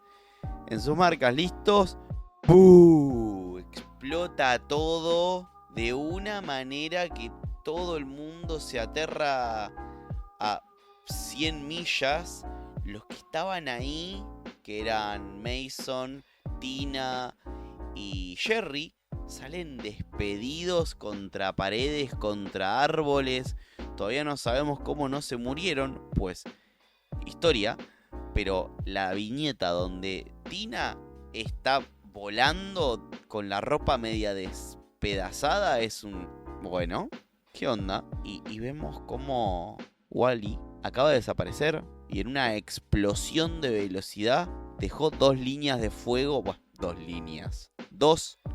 en sus marcas, listos, ¡pum! Explota todo de una manera que todo el mundo se aterra a 100 millas. Los que estaban ahí, que eran Mason, Tina y Jerry, salen despedidos contra paredes, contra árboles. Todavía no sabemos cómo no se murieron, pues historia. Pero la viñeta donde Tina está volando con la ropa media despedazada es un... Bueno, ¿qué onda? Y vemos cómo Wally acaba de desaparecer y en una explosión de velocidad dejó 2 líneas de fuego. Bueno, 2 líneas.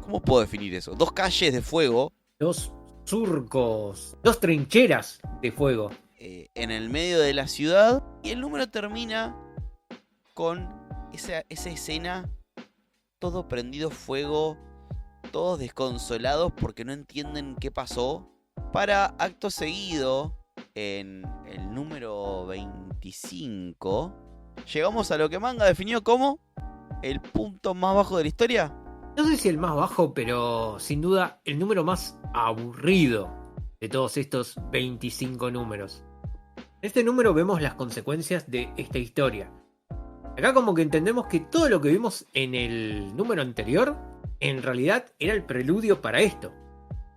¿Cómo puedo definir eso? 2 calles de fuego. 2 surcos, 2 trincheras de fuego. En el medio de la ciudad. Y el número termina con esa escena. Todo prendido fuego. Todos desconsolados porque no entienden qué pasó. Para acto seguido, en el número 25, llegamos a lo que Manga definió como el punto más bajo de la historia. No sé si el más bajo, pero sin duda el número más aburrido de todos estos 25 números. En este número vemos las consecuencias de esta historia. Acá como que entendemos que todo lo que vimos en el número anterior, en realidad era el preludio para esto.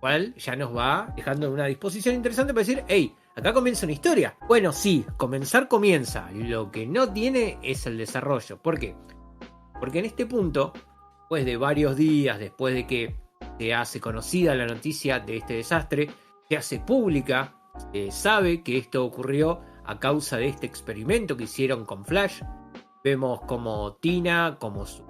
Cual ya nos va dejando en una disposición interesante para decir: hey, acá comienza una historia. Bueno, sí, comenzar comienza. Lo que no tiene es el desarrollo. ¿Por qué? Porque en este punto, después de varios días, después de que se hace conocida la noticia de este desastre, se hace pública, se sabe que esto ocurrió a causa de este experimento que hicieron con Flash. Vemos como Tina, como su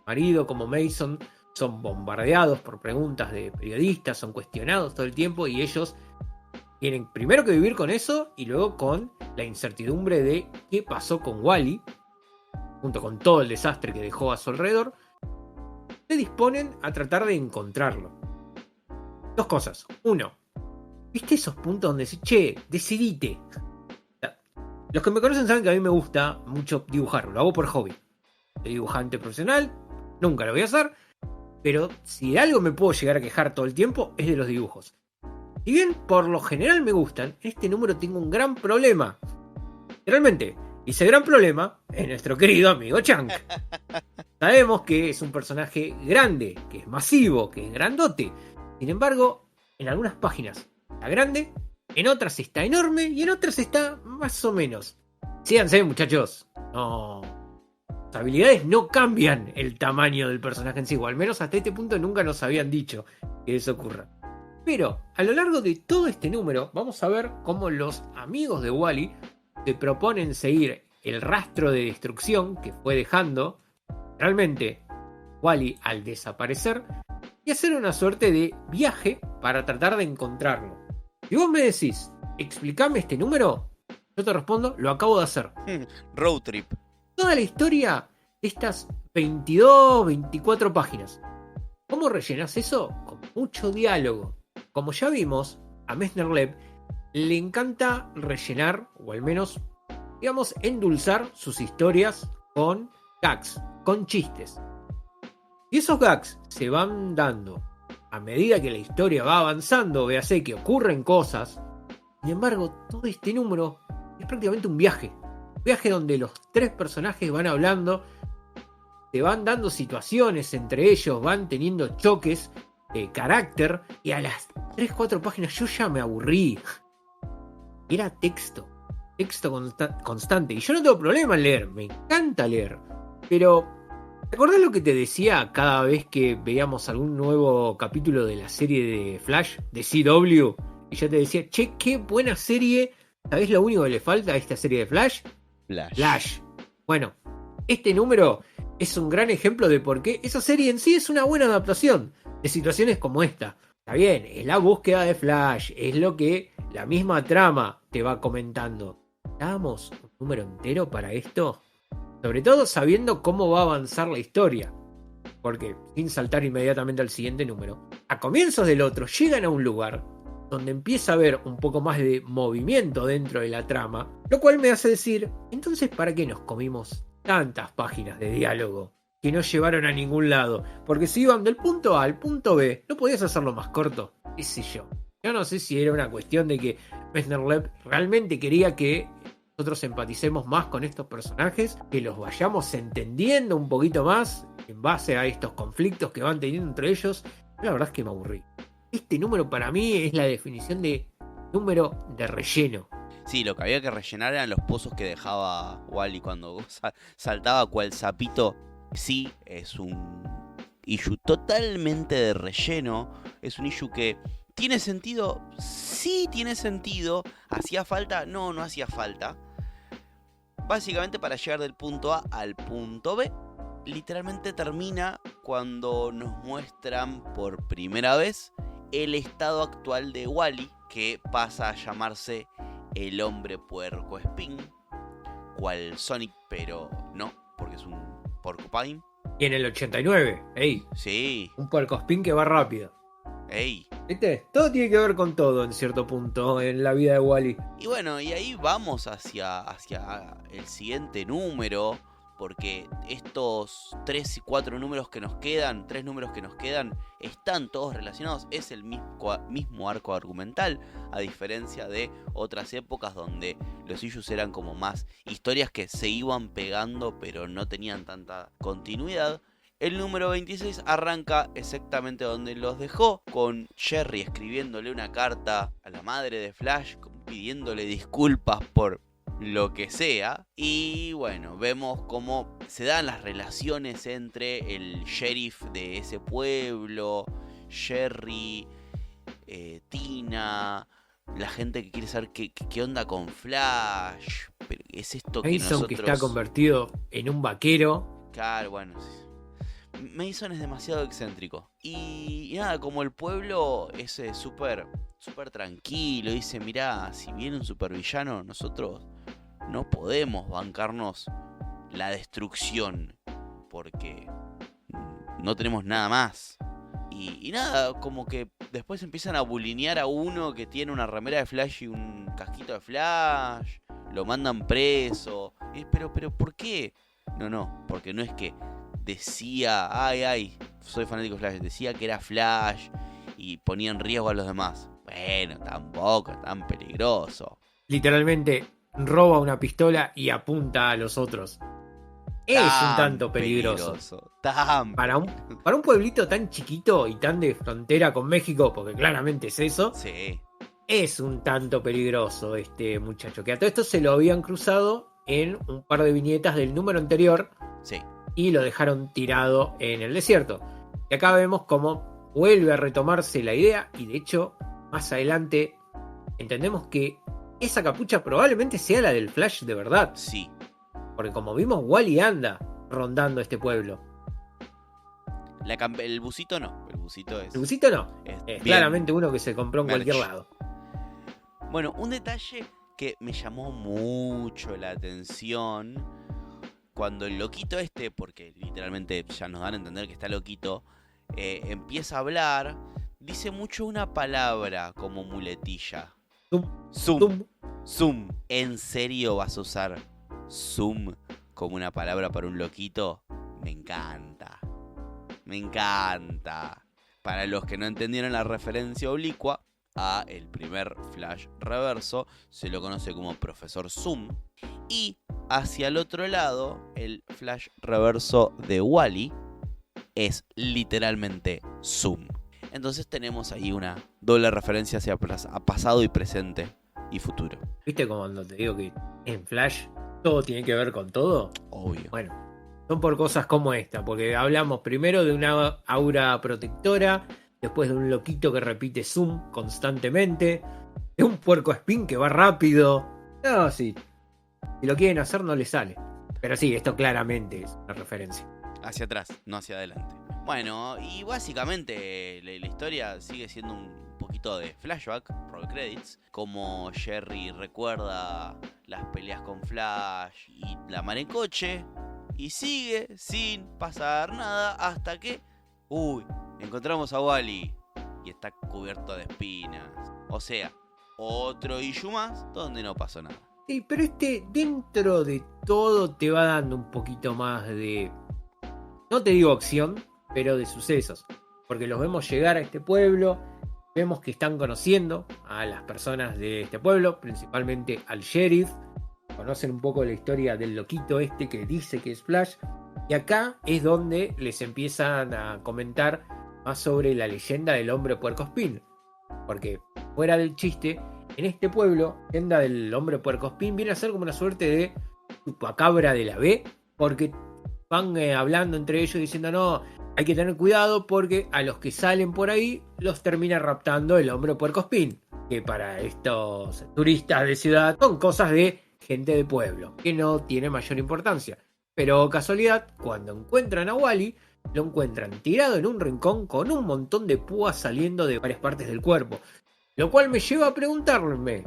marido, como Mason, son bombardeados por preguntas de periodistas, son cuestionados todo el tiempo y ellos tienen primero que vivir con eso y luego con la incertidumbre de qué pasó con Wally, junto con todo el desastre que dejó a su alrededor. Se disponen a tratar de encontrarlo. 2 cosas. 1, ¿viste esos puntos donde decís: che, decidite? Los que me conocen saben que a mí me gusta mucho dibujar, lo hago por hobby. Soy dibujante profesional, nunca lo voy a hacer, pero si de algo me puedo llegar a quejar todo el tiempo es de los dibujos. Si bien por lo general me gustan, en este número tengo un gran problema. Realmente, y ese gran problema es nuestro querido amigo Chunk. Sabemos que es un personaje grande, que es masivo, que es grandote. Sin embargo, en algunas páginas está grande, en otras está enorme y en otras está más o menos. Síganse, muchachos. No, las habilidades no cambian el tamaño del personaje en sí, o al menos hasta este punto nunca nos habían dicho que eso ocurra. Pero a lo largo de todo este número vamos a ver cómo los amigos de Wally se proponen seguir el rastro de destrucción que fue dejando realmente Wally al desaparecer y hacer una suerte de viaje para tratar de encontrarlo. Si vos me decís: explícame este número, yo te respondo: lo acabo de hacer. Road trip. Toda la historia de estas 22, 24 páginas. ¿Cómo rellenás eso? Con mucho diálogo. Como ya vimos, a Messner-Loeb le encanta rellenar, o al menos, digamos, endulzar sus historias con gags, con chistes. Y esos gags se van dando a medida que la historia va avanzando, véase que ocurren cosas. Sin embargo, todo este número es prácticamente un viaje. Un viaje donde los 3 personajes van hablando, se van dando situaciones entre ellos, van teniendo choques de carácter. Y a las 3-4 páginas yo ya me aburrí. Era texto. texto constante. Y yo no tengo problema en leer, me encanta leer. Pero, ¿te acordás lo que te decía cada vez que veíamos algún nuevo capítulo de la serie de Flash, de CW? Y yo te decía, che, qué buena serie. ¿Sabés lo único que le falta a esta serie de Flash? Flash. Bueno, este número es un gran ejemplo de por qué esa serie en sí es una buena adaptación de situaciones como esta. Está bien, es la búsqueda de Flash, es lo que la misma trama te va comentando. ¿Damos un número entero para esto? Sobre todo sabiendo cómo va a avanzar la historia. Porque, sin saltar inmediatamente al siguiente número, a comienzos del otro llegan a un lugar donde empieza a haber un poco más de movimiento dentro de la trama, lo cual me hace decir, entonces ¿para qué nos comimos tantas páginas de diálogo que no llevaron a ningún lado? Porque si iban del punto A al punto B, ¿no podías hacerlo más corto? ¿Qué sé yo? Yo no sé si era una cuestión de que Messner realmente quería que nosotros empaticemos más con estos personajes, que los vayamos entendiendo un poquito más en base a estos conflictos que van teniendo entre ellos. La verdad es que me aburrí. Este número para mí es la definición de número de relleno. Sí, lo que había que rellenar eran los pozos que dejaba Wally cuando saltaba cual sapito. Sí, es un issue totalmente de relleno. Es un issue que ¿tiene sentido? Sí, tiene sentido. ¿Hacía falta? No, no hacía falta. Básicamente para llegar del punto A al punto B, literalmente termina cuando nos muestran por primera vez el estado actual de Wally, que pasa a llamarse el hombre puerco espín, cual Sonic, pero no, porque es un porcupine. Y en el 89, ey. Sí. Un puercoespín que va rápido. Ey. ¿Viste? Todo tiene que ver con todo en cierto punto en la vida de Wally. Y bueno, y ahí vamos hacia el siguiente número, porque estos 3 y 4 números que nos quedan, 3 números que nos quedan, están todos relacionados. Es el mismo arco argumental, a diferencia de otras épocas donde los issues eran como más historias que se iban pegando pero no tenían tanta continuidad. El número 26 arranca exactamente donde los dejó, con Jerry escribiéndole una carta a la madre de Flash, pidiéndole disculpas por lo que sea. Y bueno, vemos cómo se dan las relaciones entre el sheriff de ese pueblo, Jerry, Tina, la gente que quiere saber qué onda con Flash. Pero es esto que Mason, nosotros... que está convertido en un vaquero. Claro, bueno, Mason es demasiado excéntrico. Y nada, como el pueblo es súper tranquilo, dice, mirá, si viene un supervillano, nosotros no podemos bancarnos la destrucción, porque no tenemos nada más. Y nada, como que después empiezan a bulinear a uno que tiene una remera de Flash y un casquito de Flash, lo mandan preso. Pero, ¿por qué? No, porque no es que decía, ay, soy fanático de Flash, decía que era Flash y ponía en riesgo a los demás. Bueno, tampoco es tan peligroso. Literalmente roba una pistola y apunta a los otros. Es un tanto peligroso. Para un pueblito tan chiquito y tan de frontera con México, porque claramente es eso. Sí. Es un tanto peligroso este muchacho, que a todo esto se lo habían cruzado en un par de viñetas del número anterior. Sí. Y lo dejaron tirado en el desierto. Y acá vemos cómo vuelve a retomarse la idea. Y de hecho, más adelante entendemos que esa capucha probablemente sea la del Flash de verdad. Sí. Porque como vimos, Wally anda rondando este pueblo. El busito no. El busito es... El busito no. Es claramente uno que se compró en cualquier lado. Bueno, un detalle que me llamó mucho la atención... Cuando el loquito este, porque literalmente ya nos dan a entender que está loquito, empieza a hablar, dice mucho una palabra como muletilla. Zoom. ¿En serio vas a usar zoom como una palabra para un loquito? Me encanta. Para los que no entendieron la referencia oblicua a el primer Flash reverso, se lo conoce como Profesor Zoom. Y hacia el otro lado, el Flash reverso de Wally es literalmente Zoom. Entonces tenemos ahí una doble referencia hacia pasado y presente y futuro. ¿Viste cuando te digo que en Flash todo tiene que ver con todo? Obvio. Bueno, son por cosas como esta, porque hablamos primero de una aura protectora, después de un loquito que repite Zoom constantemente, de un puercoespín que va rápido. No, sí, si lo quieren hacer no les sale. Pero sí, esto claramente es una referencia. Hacia atrás, no hacia adelante. Bueno, y básicamente la historia sigue siendo un poquito de flashback, roll credits, como Jerry recuerda las peleas con Flash y la mar en coche, y sigue sin pasar nada hasta que, encontramos a Wally y está cubierto de espinas. O sea, otro issue más donde no pasó nada. Sí, pero dentro de todo te va dando un poquito más de, no te digo acción, pero de sucesos. Porque los vemos llegar a este pueblo, vemos que están conociendo a las personas de este pueblo, principalmente al sheriff. Conocen un poco la historia del loquito que dice que es Flash. Y acá es donde les empiezan a comentar más sobre la leyenda del hombre puercoespín. Porque, fuera del chiste, en este pueblo, la leyenda del hombre puercoespín viene a ser como una suerte de chupacabra de la B. Porque van hablando entre ellos diciendo, no, hay que tener cuidado porque a los que salen por ahí los termina raptando el hombre puercoespín. Que para estos turistas de ciudad son cosas de gente de pueblo, que no tiene mayor importancia. Pero casualidad, cuando encuentran a Wally, lo encuentran tirado en un rincón con un montón de púas saliendo de varias partes del cuerpo. Lo cual me lleva a preguntarme,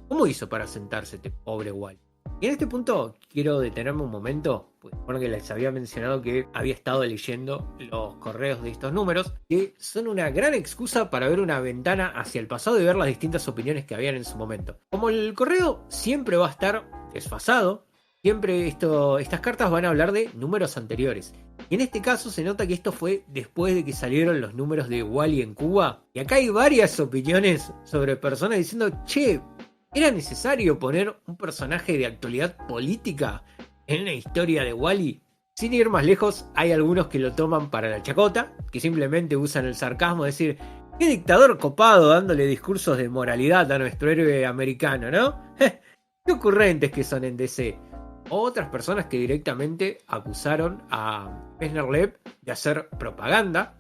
¿cómo hizo para sentarse este pobre Wally? Y en este punto quiero detenerme un momento, porque les había mencionado que había estado leyendo los correos de estos números, que son una gran excusa para ver una ventana hacia el pasado y ver las distintas opiniones que habían en su momento. Como el correo siempre va a estar desfasado, siempre estas cartas van a hablar de números anteriores. Y en este caso se nota que esto fue después de que salieron los números de Wally en Cuba. Y acá hay varias opiniones sobre personas diciendo, che, ¿era necesario poner un personaje de actualidad política en una historia de Wally? Sin ir más lejos, hay algunos que lo toman para la chacota, que simplemente usan el sarcasmo de decir, qué dictador copado dándole discursos de moralidad a nuestro héroe americano, ¿no? Qué ocurrentes que son en DC. O otras personas que directamente acusaron a Messner-Loeb de hacer propaganda,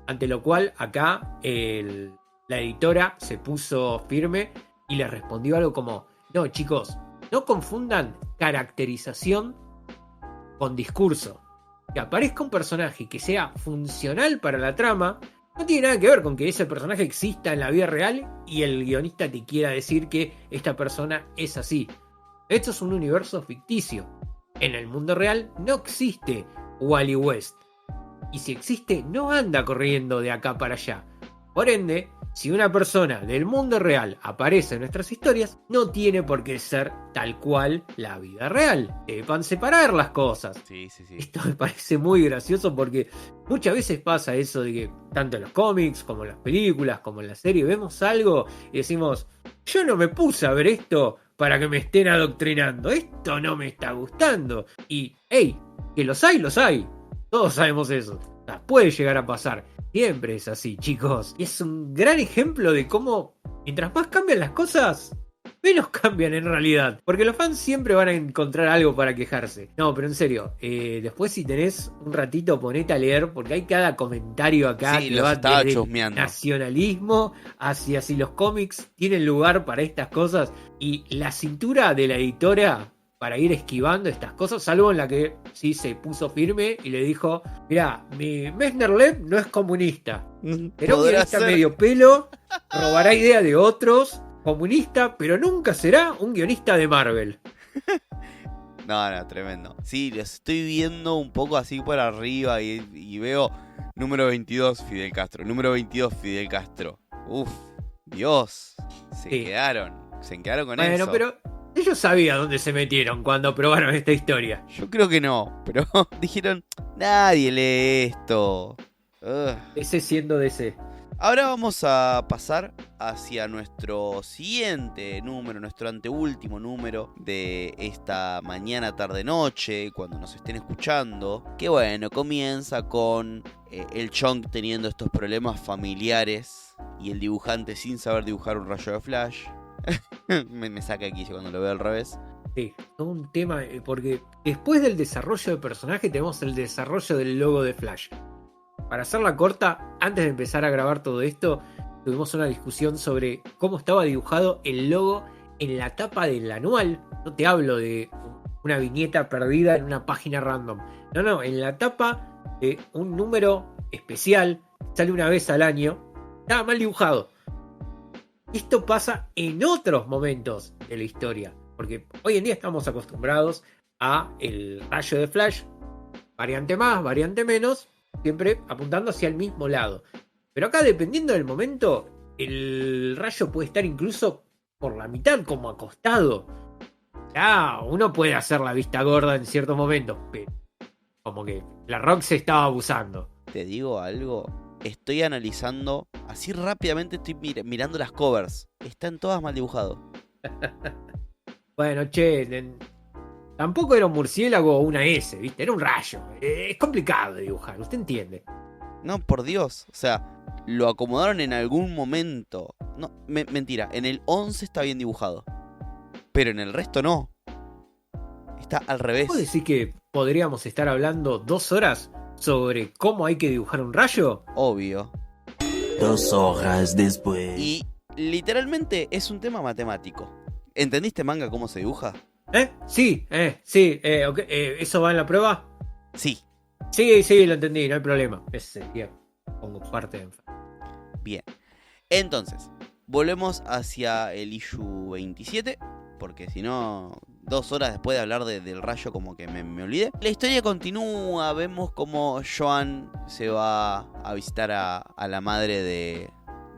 ante lo cual acá la editora se puso firme y le respondió algo como, no chicos, no confundan caracterización con discurso. Que aparezca un personaje que sea funcional para la trama no tiene nada que ver con que ese personaje exista en la vida real y el guionista te quiera decir que esta persona es así. Esto es un universo ficticio. En el mundo real no existe Wally West. Y si existe, no anda corriendo de acá para allá. Por ende, si una persona del mundo real aparece en nuestras historias, no tiene por qué ser tal cual la vida real. Deban separar las cosas. Sí. Esto me parece muy gracioso porque muchas veces pasa eso de que tanto en los cómics, como en las películas, como en la serie, vemos algo y decimos, yo no me puse a ver esto para que me estén adoctrinando. Esto no me está gustando. Y, hey, que los hay. Todos sabemos eso. O sea, puede llegar a pasar. Siempre es así, chicos. Y es un gran ejemplo de cómo, mientras más cambian las cosas, menos cambian en realidad. Porque los fans siempre van a encontrar algo para quejarse. No, pero en serio, después si tenés un ratito, ponete a leer, porque hay cada comentario acá Sí, que los va estaba desde chusmeando. nacionalismo hacia si los cómics tienen lugar para estas cosas. Y la cintura de la editora para ir esquivando estas cosas, salvo en la que sí se puso firme y le dijo, mirá, mi Messner-Loeb no es comunista, será un guionista medio pelo, robará ideas de otros, comunista, pero nunca será un guionista de Marvel. No, tremendo. Sí, los estoy viendo un poco así por arriba y veo número 22 Fidel Castro, número 22 Fidel Castro. Uf, Dios, se quedaron con eso. Bueno, pero ellos sabían dónde se metieron cuando probaron esta historia. Yo creo que no, pero dijeron, nadie lee esto. DC siendo DC. Ahora vamos a pasar hacia nuestro siguiente número, nuestro anteúltimo número de esta mañana, tarde, noche, cuando nos estén escuchando. Que bueno, comienza con el Chonk teniendo estos problemas familiares y el dibujante sin saber dibujar un rayo de Flash. me saca aquí cuando lo veo al revés. Sí, todo un tema, porque después del desarrollo de personaje tenemos el desarrollo del logo de Flash. Para hacerla corta, antes de empezar a grabar todo esto, tuvimos una discusión sobre cómo estaba dibujado el logo en la tapa del anual. No te hablo de una viñeta perdida en una página random. No, en la tapa de un número especial, sale una vez al año, estaba mal dibujado. Esto pasa en otros momentos de la historia, porque hoy en día estamos acostumbrados a el rayo de Flash, variante más, variante menos, siempre apuntando hacia el mismo lado. Pero acá, dependiendo del momento, el rayo puede estar incluso por la mitad, como acostado. Ya, uno puede hacer la vista gorda en ciertos momentos, pero como que la Rock se estaba abusando. Te digo algo, estoy analizando, así rápidamente estoy mirando las covers. Están todas mal dibujadas. Bueno, che, tampoco era un murciélago o una S, ¿viste? Era un rayo. Es complicado de dibujar, usted entiende. No, por Dios. O sea, lo acomodaron en algún momento. No, mentira. En el 11 está bien dibujado. Pero en el resto no. Está al revés. ¿Puedo decir que podríamos estar hablando 2 horas sobre cómo hay que dibujar un rayo? Obvio. 2 horas después. Y literalmente es un tema matemático. ¿Entendiste, manga, cómo se dibuja? Sí, okay. ¿Eso va en la prueba? Sí. Sí, lo entendí, no hay problema. Ese día pongo parte de... Bien. Entonces, volvemos hacia el issue 27, porque si no, 2 horas después de hablar del rayo como que me olvidé. La historia continúa, vemos como Joan se va a visitar a la madre de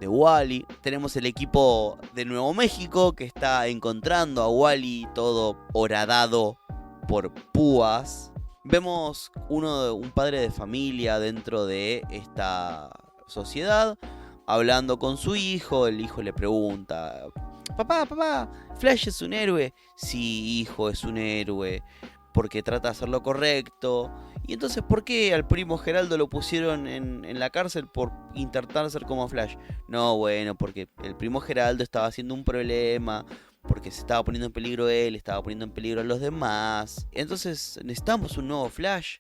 Wally. Tenemos el equipo de Nuevo México que está encontrando a Wally todo horadado por púas. Vemos un padre de familia dentro de esta sociedad hablando con su hijo. El hijo le pregunta: papá, Flash es un héroe. Sí, hijo, es un héroe porque trata de hacer lo correcto. Y entonces, ¿por qué al primo Geraldo lo pusieron en la cárcel por intentar ser como Flash? No, bueno, porque el primo Geraldo estaba haciendo un problema, porque se estaba poniendo en peligro él, estaba poniendo en peligro a los demás. Entonces, necesitamos un nuevo Flash.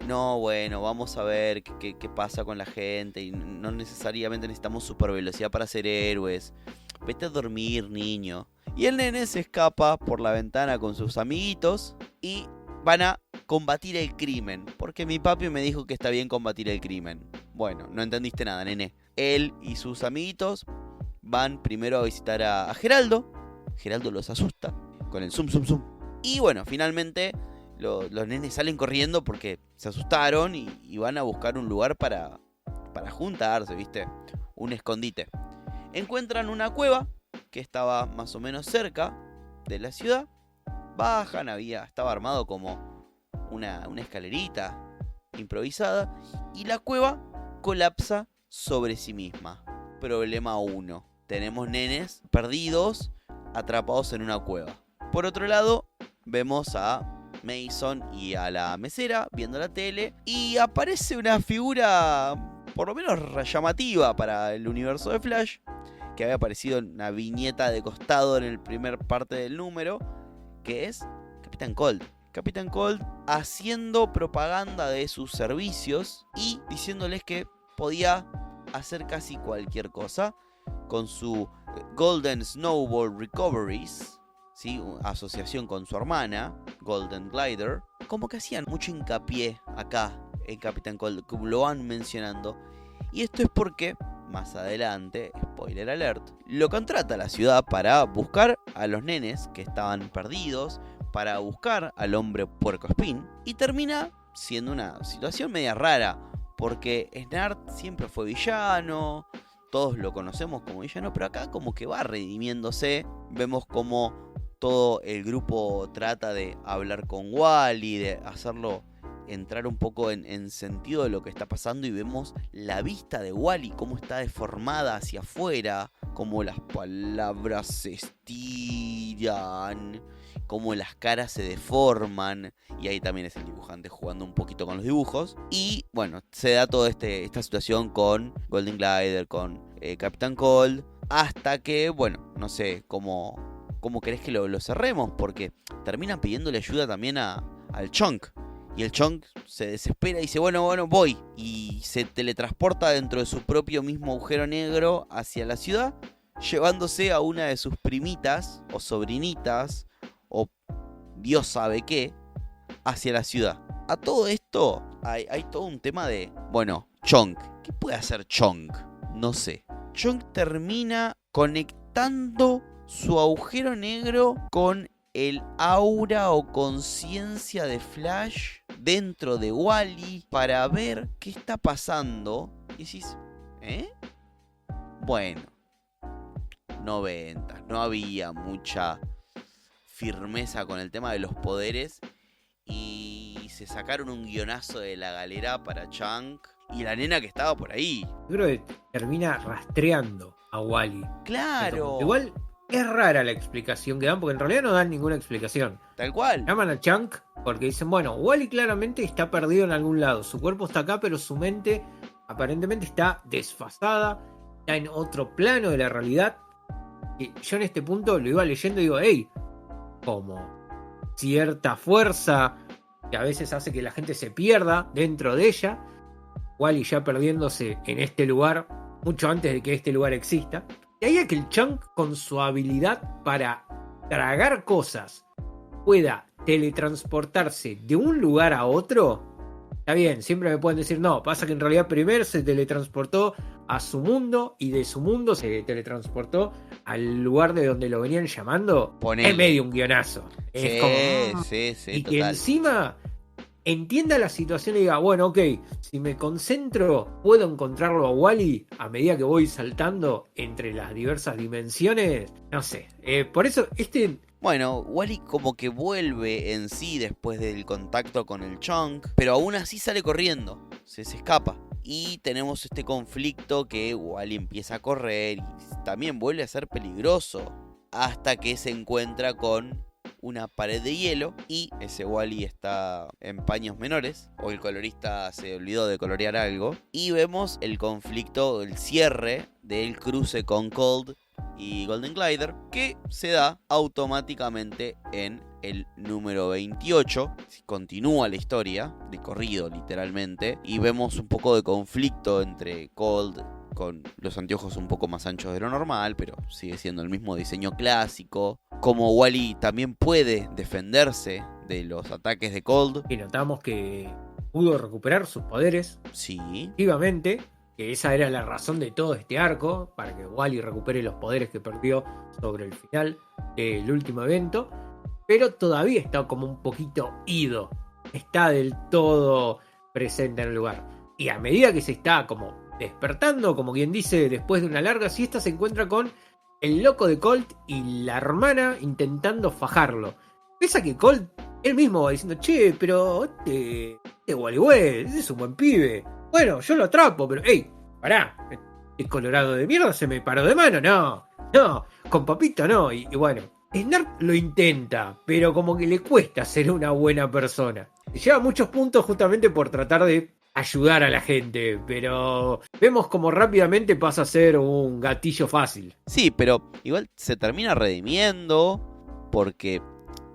No, bueno, vamos a ver qué pasa con la gente. Y no necesariamente necesitamos super velocidad para ser héroes. Vete a dormir, niño. Y el nene se escapa por la ventana con sus amiguitos y van a combatir el crimen. Porque mi papi me dijo que está bien combatir el crimen. Bueno, no entendiste nada, nene. Él y sus amiguitos van primero a visitar a Geraldo. Geraldo los asusta con el zum. Y bueno, finalmente los nenes salen corriendo porque se asustaron y van a buscar un lugar para juntarse, ¿viste? Un escondite. Encuentran una cueva que estaba más o menos cerca de la ciudad. Bajan, estaba armado como una escalerita improvisada. Y la cueva colapsa sobre sí misma. Problema 1. Tenemos nenes perdidos, atrapados en una cueva. Por otro lado, vemos a Mason y a la mesera viendo la tele. Y aparece una figura por lo menos llamativa para el universo de Flash, que había aparecido en una viñeta de costado en el primer parte del número, que es Capitán Cold. Capitán Cold haciendo propaganda de sus servicios y diciéndoles que podía hacer casi cualquier cosa con su Golden Snowball Recoveries, ¿sí? Asociación con su hermana, Golden Glider. Como que hacían mucho hincapié acá en Capitán Cold, como lo van mencionando. Y esto es porque más adelante, spoiler alert, lo contrata la ciudad para buscar a los nenes que estaban perdidos, para buscar al hombre puercoespín, y termina siendo una situación media rara, porque Snart siempre fue villano, todos lo conocemos como villano, pero acá como que va redimiéndose. Vemos como todo el grupo trata de hablar con Wally, de hacerlo entrar un poco en sentido de lo que está pasando y vemos la vista de Wall-E, cómo está deformada hacia afuera, cómo las palabras se estiran, cómo las caras se deforman, y ahí también es el dibujante jugando un poquito con los dibujos. Y bueno, se da toda esta situación con Golden Glider, con Captain Cold, hasta que, bueno, no sé cómo querés que lo cerremos, porque termina pidiéndole ayuda también al Chunk. Y el Chunk se desespera y dice, bueno, voy. Y se teletransporta dentro de su propio mismo agujero negro hacia la ciudad, llevándose a una de sus primitas o sobrinitas, o Dios sabe qué, hacia la ciudad. A todo esto hay todo un tema de, bueno, Chunk. ¿Qué puede hacer Chunk? No sé. Chunk termina conectando su agujero negro con el aura o conciencia de Flash dentro de Wall-E para ver qué está pasando. Y decís, bueno, 90, no había mucha firmeza con el tema de los poderes y se sacaron un guionazo de la galera para Chunk y la nena que estaba por ahí. Yo creo que termina rastreando a Wall-E. Claro. Igual es rara la explicación que dan, porque en realidad no dan ninguna explicación. Tal cual. Llaman a Chunk porque dicen, bueno, Wall-E claramente está perdido en algún lado. Su cuerpo está acá, pero su mente aparentemente está desfasada, está en otro plano de la realidad. Y yo en este punto lo iba leyendo y digo, hey, como cierta fuerza que a veces hace que la gente se pierda dentro de ella. Wall-E ya perdiéndose en este lugar mucho antes de que este lugar exista. Y ahí es que el Chunk, con su habilidad para tragar cosas, pueda teletransportarse de un lugar a otro. Está bien, siempre me pueden decir, no, pasa que en realidad primero se teletransportó a su mundo y de su mundo se teletransportó al lugar de donde lo venían llamando. Ponele. Es medio un guionazo. Sí, Es como, sí, y total. que encima entienda la situación y diga, bueno, ok, si me concentro, puedo encontrarlo a Wall-E a medida que voy saltando entre las diversas dimensiones. No sé, por eso Bueno, Wall-E como que vuelve en sí después del contacto con el Chunk, pero aún así sale corriendo, se escapa. Y tenemos este conflicto que Wall-E empieza a correr y también vuelve a ser peligroso, hasta que se encuentra con una pared de hielo y ese Wall-E está en paños menores, o el colorista se olvidó de colorear algo, y vemos el conflicto, el cierre del cruce con Cold y Golden Glider, que se da automáticamente en el número 28. Continúa la historia de corrido literalmente, y vemos un poco de conflicto entre Cold con los anteojos un poco más anchos de lo normal, pero sigue siendo el mismo diseño clásico. Como Wall-E también puede defenderse de los ataques de Cold. y notamos que pudo recuperar sus poderes Sí. activamente, que esa era la razón de todo este arco, para que Wall-E recupere los poderes que perdió sobre el final del último evento, pero todavía está como un poquito ido, está del todo presente en el lugar. Y a medida que se está como despertando, como quien dice, después de una larga siesta, se encuentra con el loco de Colt y la hermana intentando fajarlo. Pese a que Colt, él mismo va diciendo, che, pero este Wally, ese es un buen pibe. Bueno, yo lo atrapo, pero, hey, pará, el colorado de mierda se me paró de mano, no, con papito no. Y bueno, Snark lo intenta, pero como que le cuesta ser una buena persona. Lleva muchos puntos justamente por tratar de ayudar a la gente, pero vemos como rápidamente pasa a ser un gatillo fácil. Sí, pero igual se termina redimiendo porque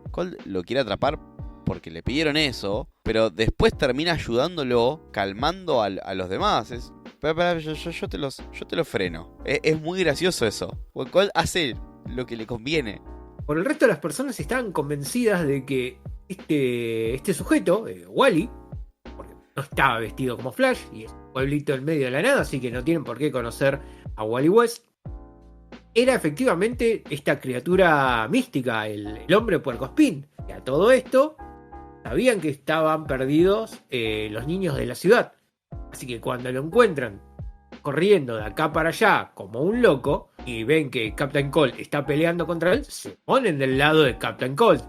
Colt lo quiere atrapar porque le pidieron eso, pero después termina ayudándolo, calmando a los demás. Espera, yo te lo freno. Es muy gracioso eso. Porque Colt hace lo que le conviene. Por el resto de las personas estaban convencidas de que este sujeto, Wall-E, porque no estaba vestido como Flash y es un pueblito en medio de la nada, así que no tienen por qué conocer a Wally West, era efectivamente esta criatura mística, el hombre puercoespín. Y a todo esto sabían que estaban perdidos los niños de la ciudad, así que cuando lo encuentran corriendo de acá para allá como un loco y ven que Captain Cold está peleando contra él, se ponen del lado de Captain Cold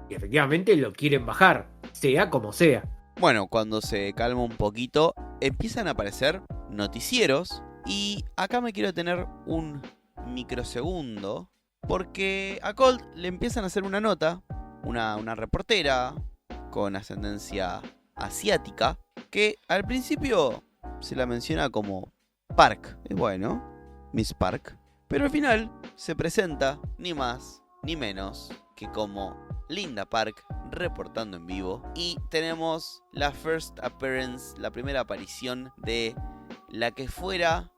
y efectivamente lo quieren bajar, sea como sea. Bueno, cuando se calma un poquito, empiezan a aparecer noticieros. Y acá me quiero tener un microsegundo, porque a Colt le empiezan a hacer una nota, una reportera con ascendencia asiática, que al principio se la menciona como Park. Es bueno, Miss Park. Pero al final se presenta ni más ni menos que como Linda Park reportando en vivo. Y tenemos la first appearance, la primera aparición de la que fuera,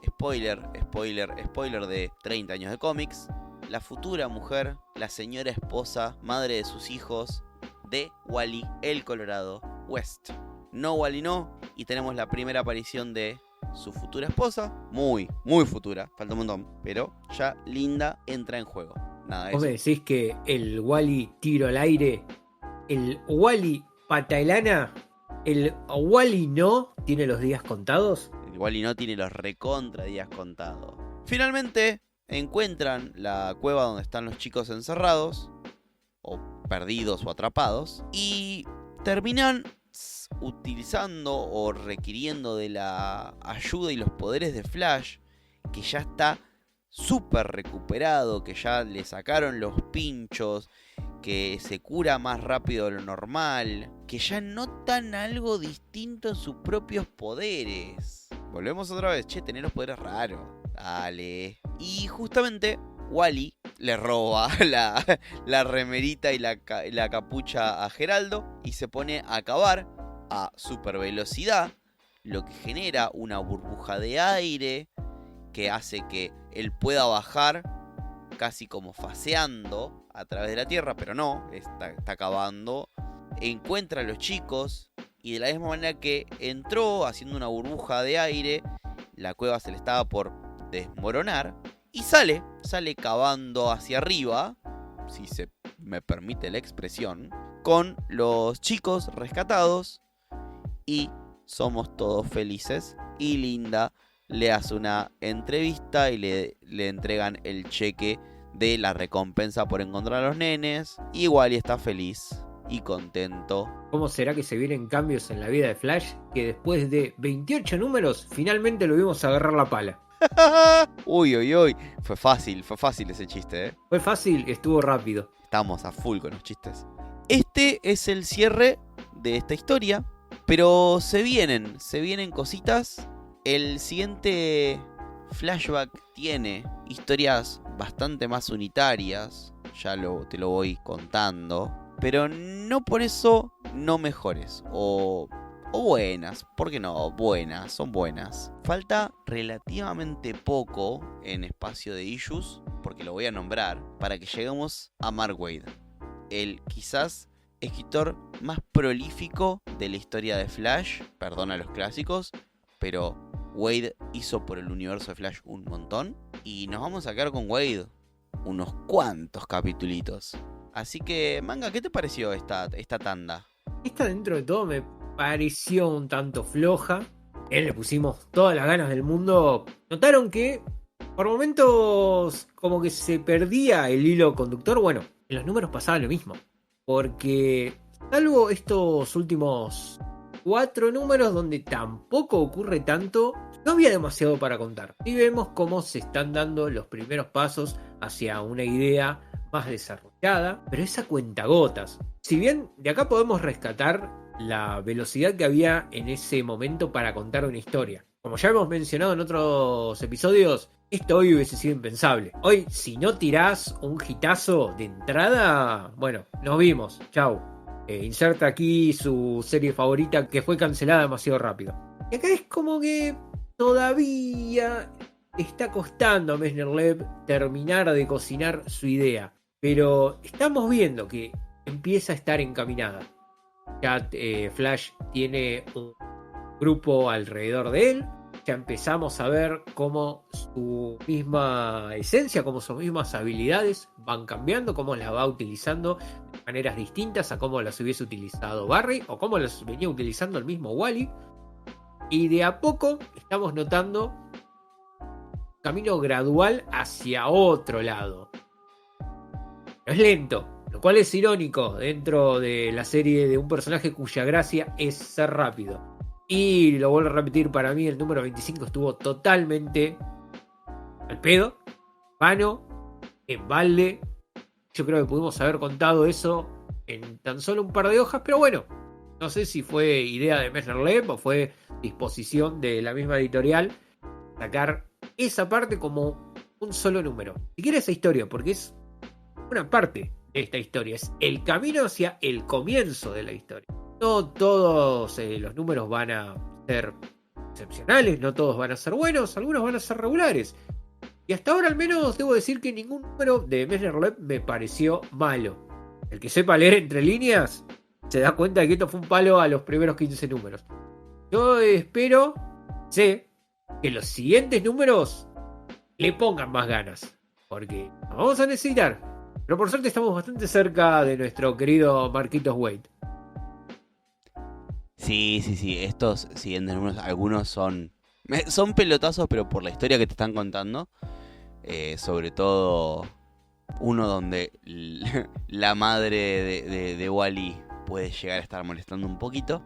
spoiler de 30 años de cómics, la futura mujer, la señora esposa, madre de sus hijos, de Wally el Colorado West. No Wally no, y tenemos la primera aparición de su futura esposa, muy futura, falta un montón, pero ya Linda entra en juego. Nada de Vos eso. me decís que el Wally tiro al aire, el Wally pataelana, el Wally no tiene los días contados. El Wally no tiene los recontra días contados. Finalmente encuentran la cueva donde están los chicos encerrados, o perdidos o atrapados, y terminan utilizando o requiriendo de la ayuda y los poderes de Flash, que ya está súper recuperado, que ya le sacaron los pinchos, que se cura más rápido de lo normal, que ya notan algo distinto en sus propios poderes. Volvemos otra vez, tener los poderes raros. Dale. Y justamente Wally le roba la remerita y la capucha a Geraldo y se pone a cavar a super velocidad, lo que genera una burbuja de aire que hace que él pueda bajar casi como faseando a través de la tierra, pero no, está cavando, encuentra a los chicos y de la misma manera que entró haciendo una burbuja de aire, la cueva se le estaba por desmoronar y sale cavando hacia arriba, si se me permite la expresión, con los chicos rescatados y somos todos felices y Linda le hace una entrevista y le entregan el cheque de la recompensa por encontrar a los nenes. Y Wally está feliz y contento. ¿Cómo será que se vienen cambios en la vida de Flash? Que después de 28 números, finalmente lo vimos agarrar la pala. Uy. Fue fácil ese chiste, ¿eh? Fue fácil, estuvo rápido. Estamos a full con los chistes. Este es el cierre de esta historia. Pero se vienen cositas. El siguiente flashback tiene historias bastante más unitarias. Ya te lo voy contando. Pero no por eso no mejores. O buenas. ¿Por qué no? Buenas. Son buenas. Falta relativamente poco en espacio de issues, porque lo voy a nombrar, para que lleguemos a Mark Waid. El quizás escritor más prolífico de la historia de Flash. Perdona los clásicos, pero Wade hizo por el universo de Flash un montón. Y nos vamos a quedar con Wade unos cuantos capitulitos. Así que, Manga, ¿qué te pareció esta tanda? Esta dentro de todo me pareció un tanto floja. Le pusimos todas las ganas del mundo. Notaron que por momentos como que se perdía el hilo conductor. Bueno, en los números pasaba lo mismo. Porque salvo estos últimos 4 números donde tampoco ocurre tanto, no había demasiado para contar. Y vemos cómo se están dando los primeros pasos hacia una idea más desarrollada, pero es a cuentagotas. Si bien de acá podemos rescatar la velocidad que había en ese momento para contar una historia. Como ya hemos mencionado en otros episodios, esto hoy hubiese sido impensable. Hoy, si no tirás un hitazo de entrada, bueno, nos vimos, chau. Inserta aquí su serie favorita que fue cancelada demasiado rápido. Y acá es como que todavía está costando a Messner-Loeb terminar de cocinar su idea. Pero estamos viendo que empieza a estar encaminada. Ya Flash tiene un grupo alrededor de él. Ya empezamos a ver cómo su misma esencia, cómo sus mismas habilidades van cambiando, cómo las va utilizando de maneras distintas a cómo las hubiese utilizado Barry o cómo las venía utilizando el mismo Wally. Y de a poco estamos notando un camino gradual hacia otro lado. No es lento, no cual es irónico dentro de la serie de un personaje cuya gracia es ser rápido. Y lo vuelvo a repetir, para mí el número 25 estuvo totalmente al pedo, vano, en balde. Yo creo que pudimos haber contado eso en tan solo un par de hojas, pero bueno, no sé si fue idea de Messner-Loeb o fue disposición de la misma editorial sacar esa parte como un solo número. Si quieres esa historia, porque es una parte de esta historia, es el camino hacia el comienzo de la historia. No todos los números van a ser excepcionales, no todos van a ser buenos, algunos van a ser regulares. Y hasta ahora al menos debo decir que ningún número de Messner-Loeb me pareció malo. El que sepa leer entre líneas se da cuenta de que esto fue un palo a los primeros 15 números. Yo sé que los siguientes números le pongan más ganas, porque nos vamos a necesitar. Pero por suerte estamos bastante cerca de nuestro querido Marquitos Wade. Sí. Estos siguientes números, algunos son pelotazos, pero por la historia que te están contando. Sobre todo uno donde la madre de Wally puede llegar a estar molestando un poquito.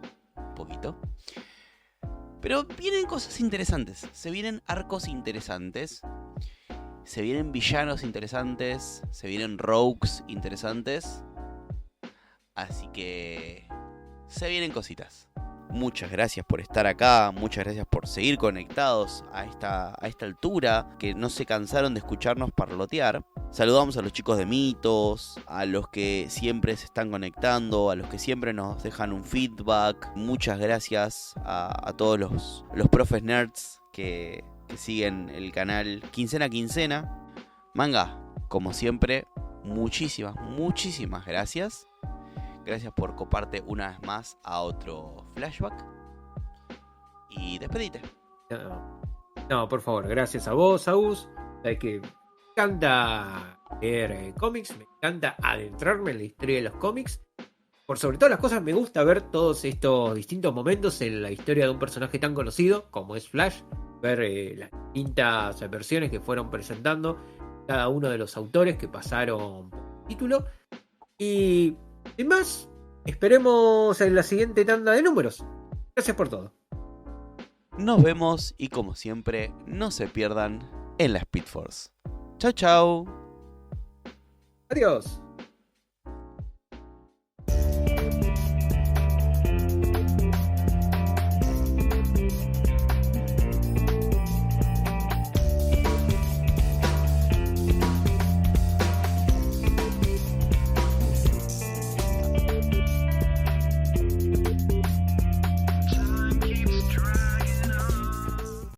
Pero vienen cosas interesantes. Se vienen arcos interesantes. Se vienen villanos interesantes. Se vienen rogues interesantes. Así que se vienen cositas. Muchas gracias por estar acá, muchas gracias por seguir conectados a esta altura, que no se cansaron de escucharnos parlotear. Saludamos a los chicos de Mitos, a los que siempre se están conectando, a los que siempre nos dejan un feedback. Muchas gracias a todos los profes nerds que siguen el canal quincena a quincena. Manga, como siempre, muchísimas gracias. Gracias por coparte una vez más a otro flashback. Y despedite. No, por favor, gracias a vos, Agus. Sabes que me encanta leer cómics, me encanta adentrarme en la historia de los cómics. Por sobre todas las cosas, me gusta ver todos estos distintos momentos en la historia de un personaje tan conocido como es Flash. Ver las distintas versiones que fueron presentando cada uno de los autores que pasaron por el título. Y sin más, esperemos en la siguiente tanda de números. Gracias por todo. Nos vemos y como siempre, no se pierdan en la Speed Force. Chau. Adiós.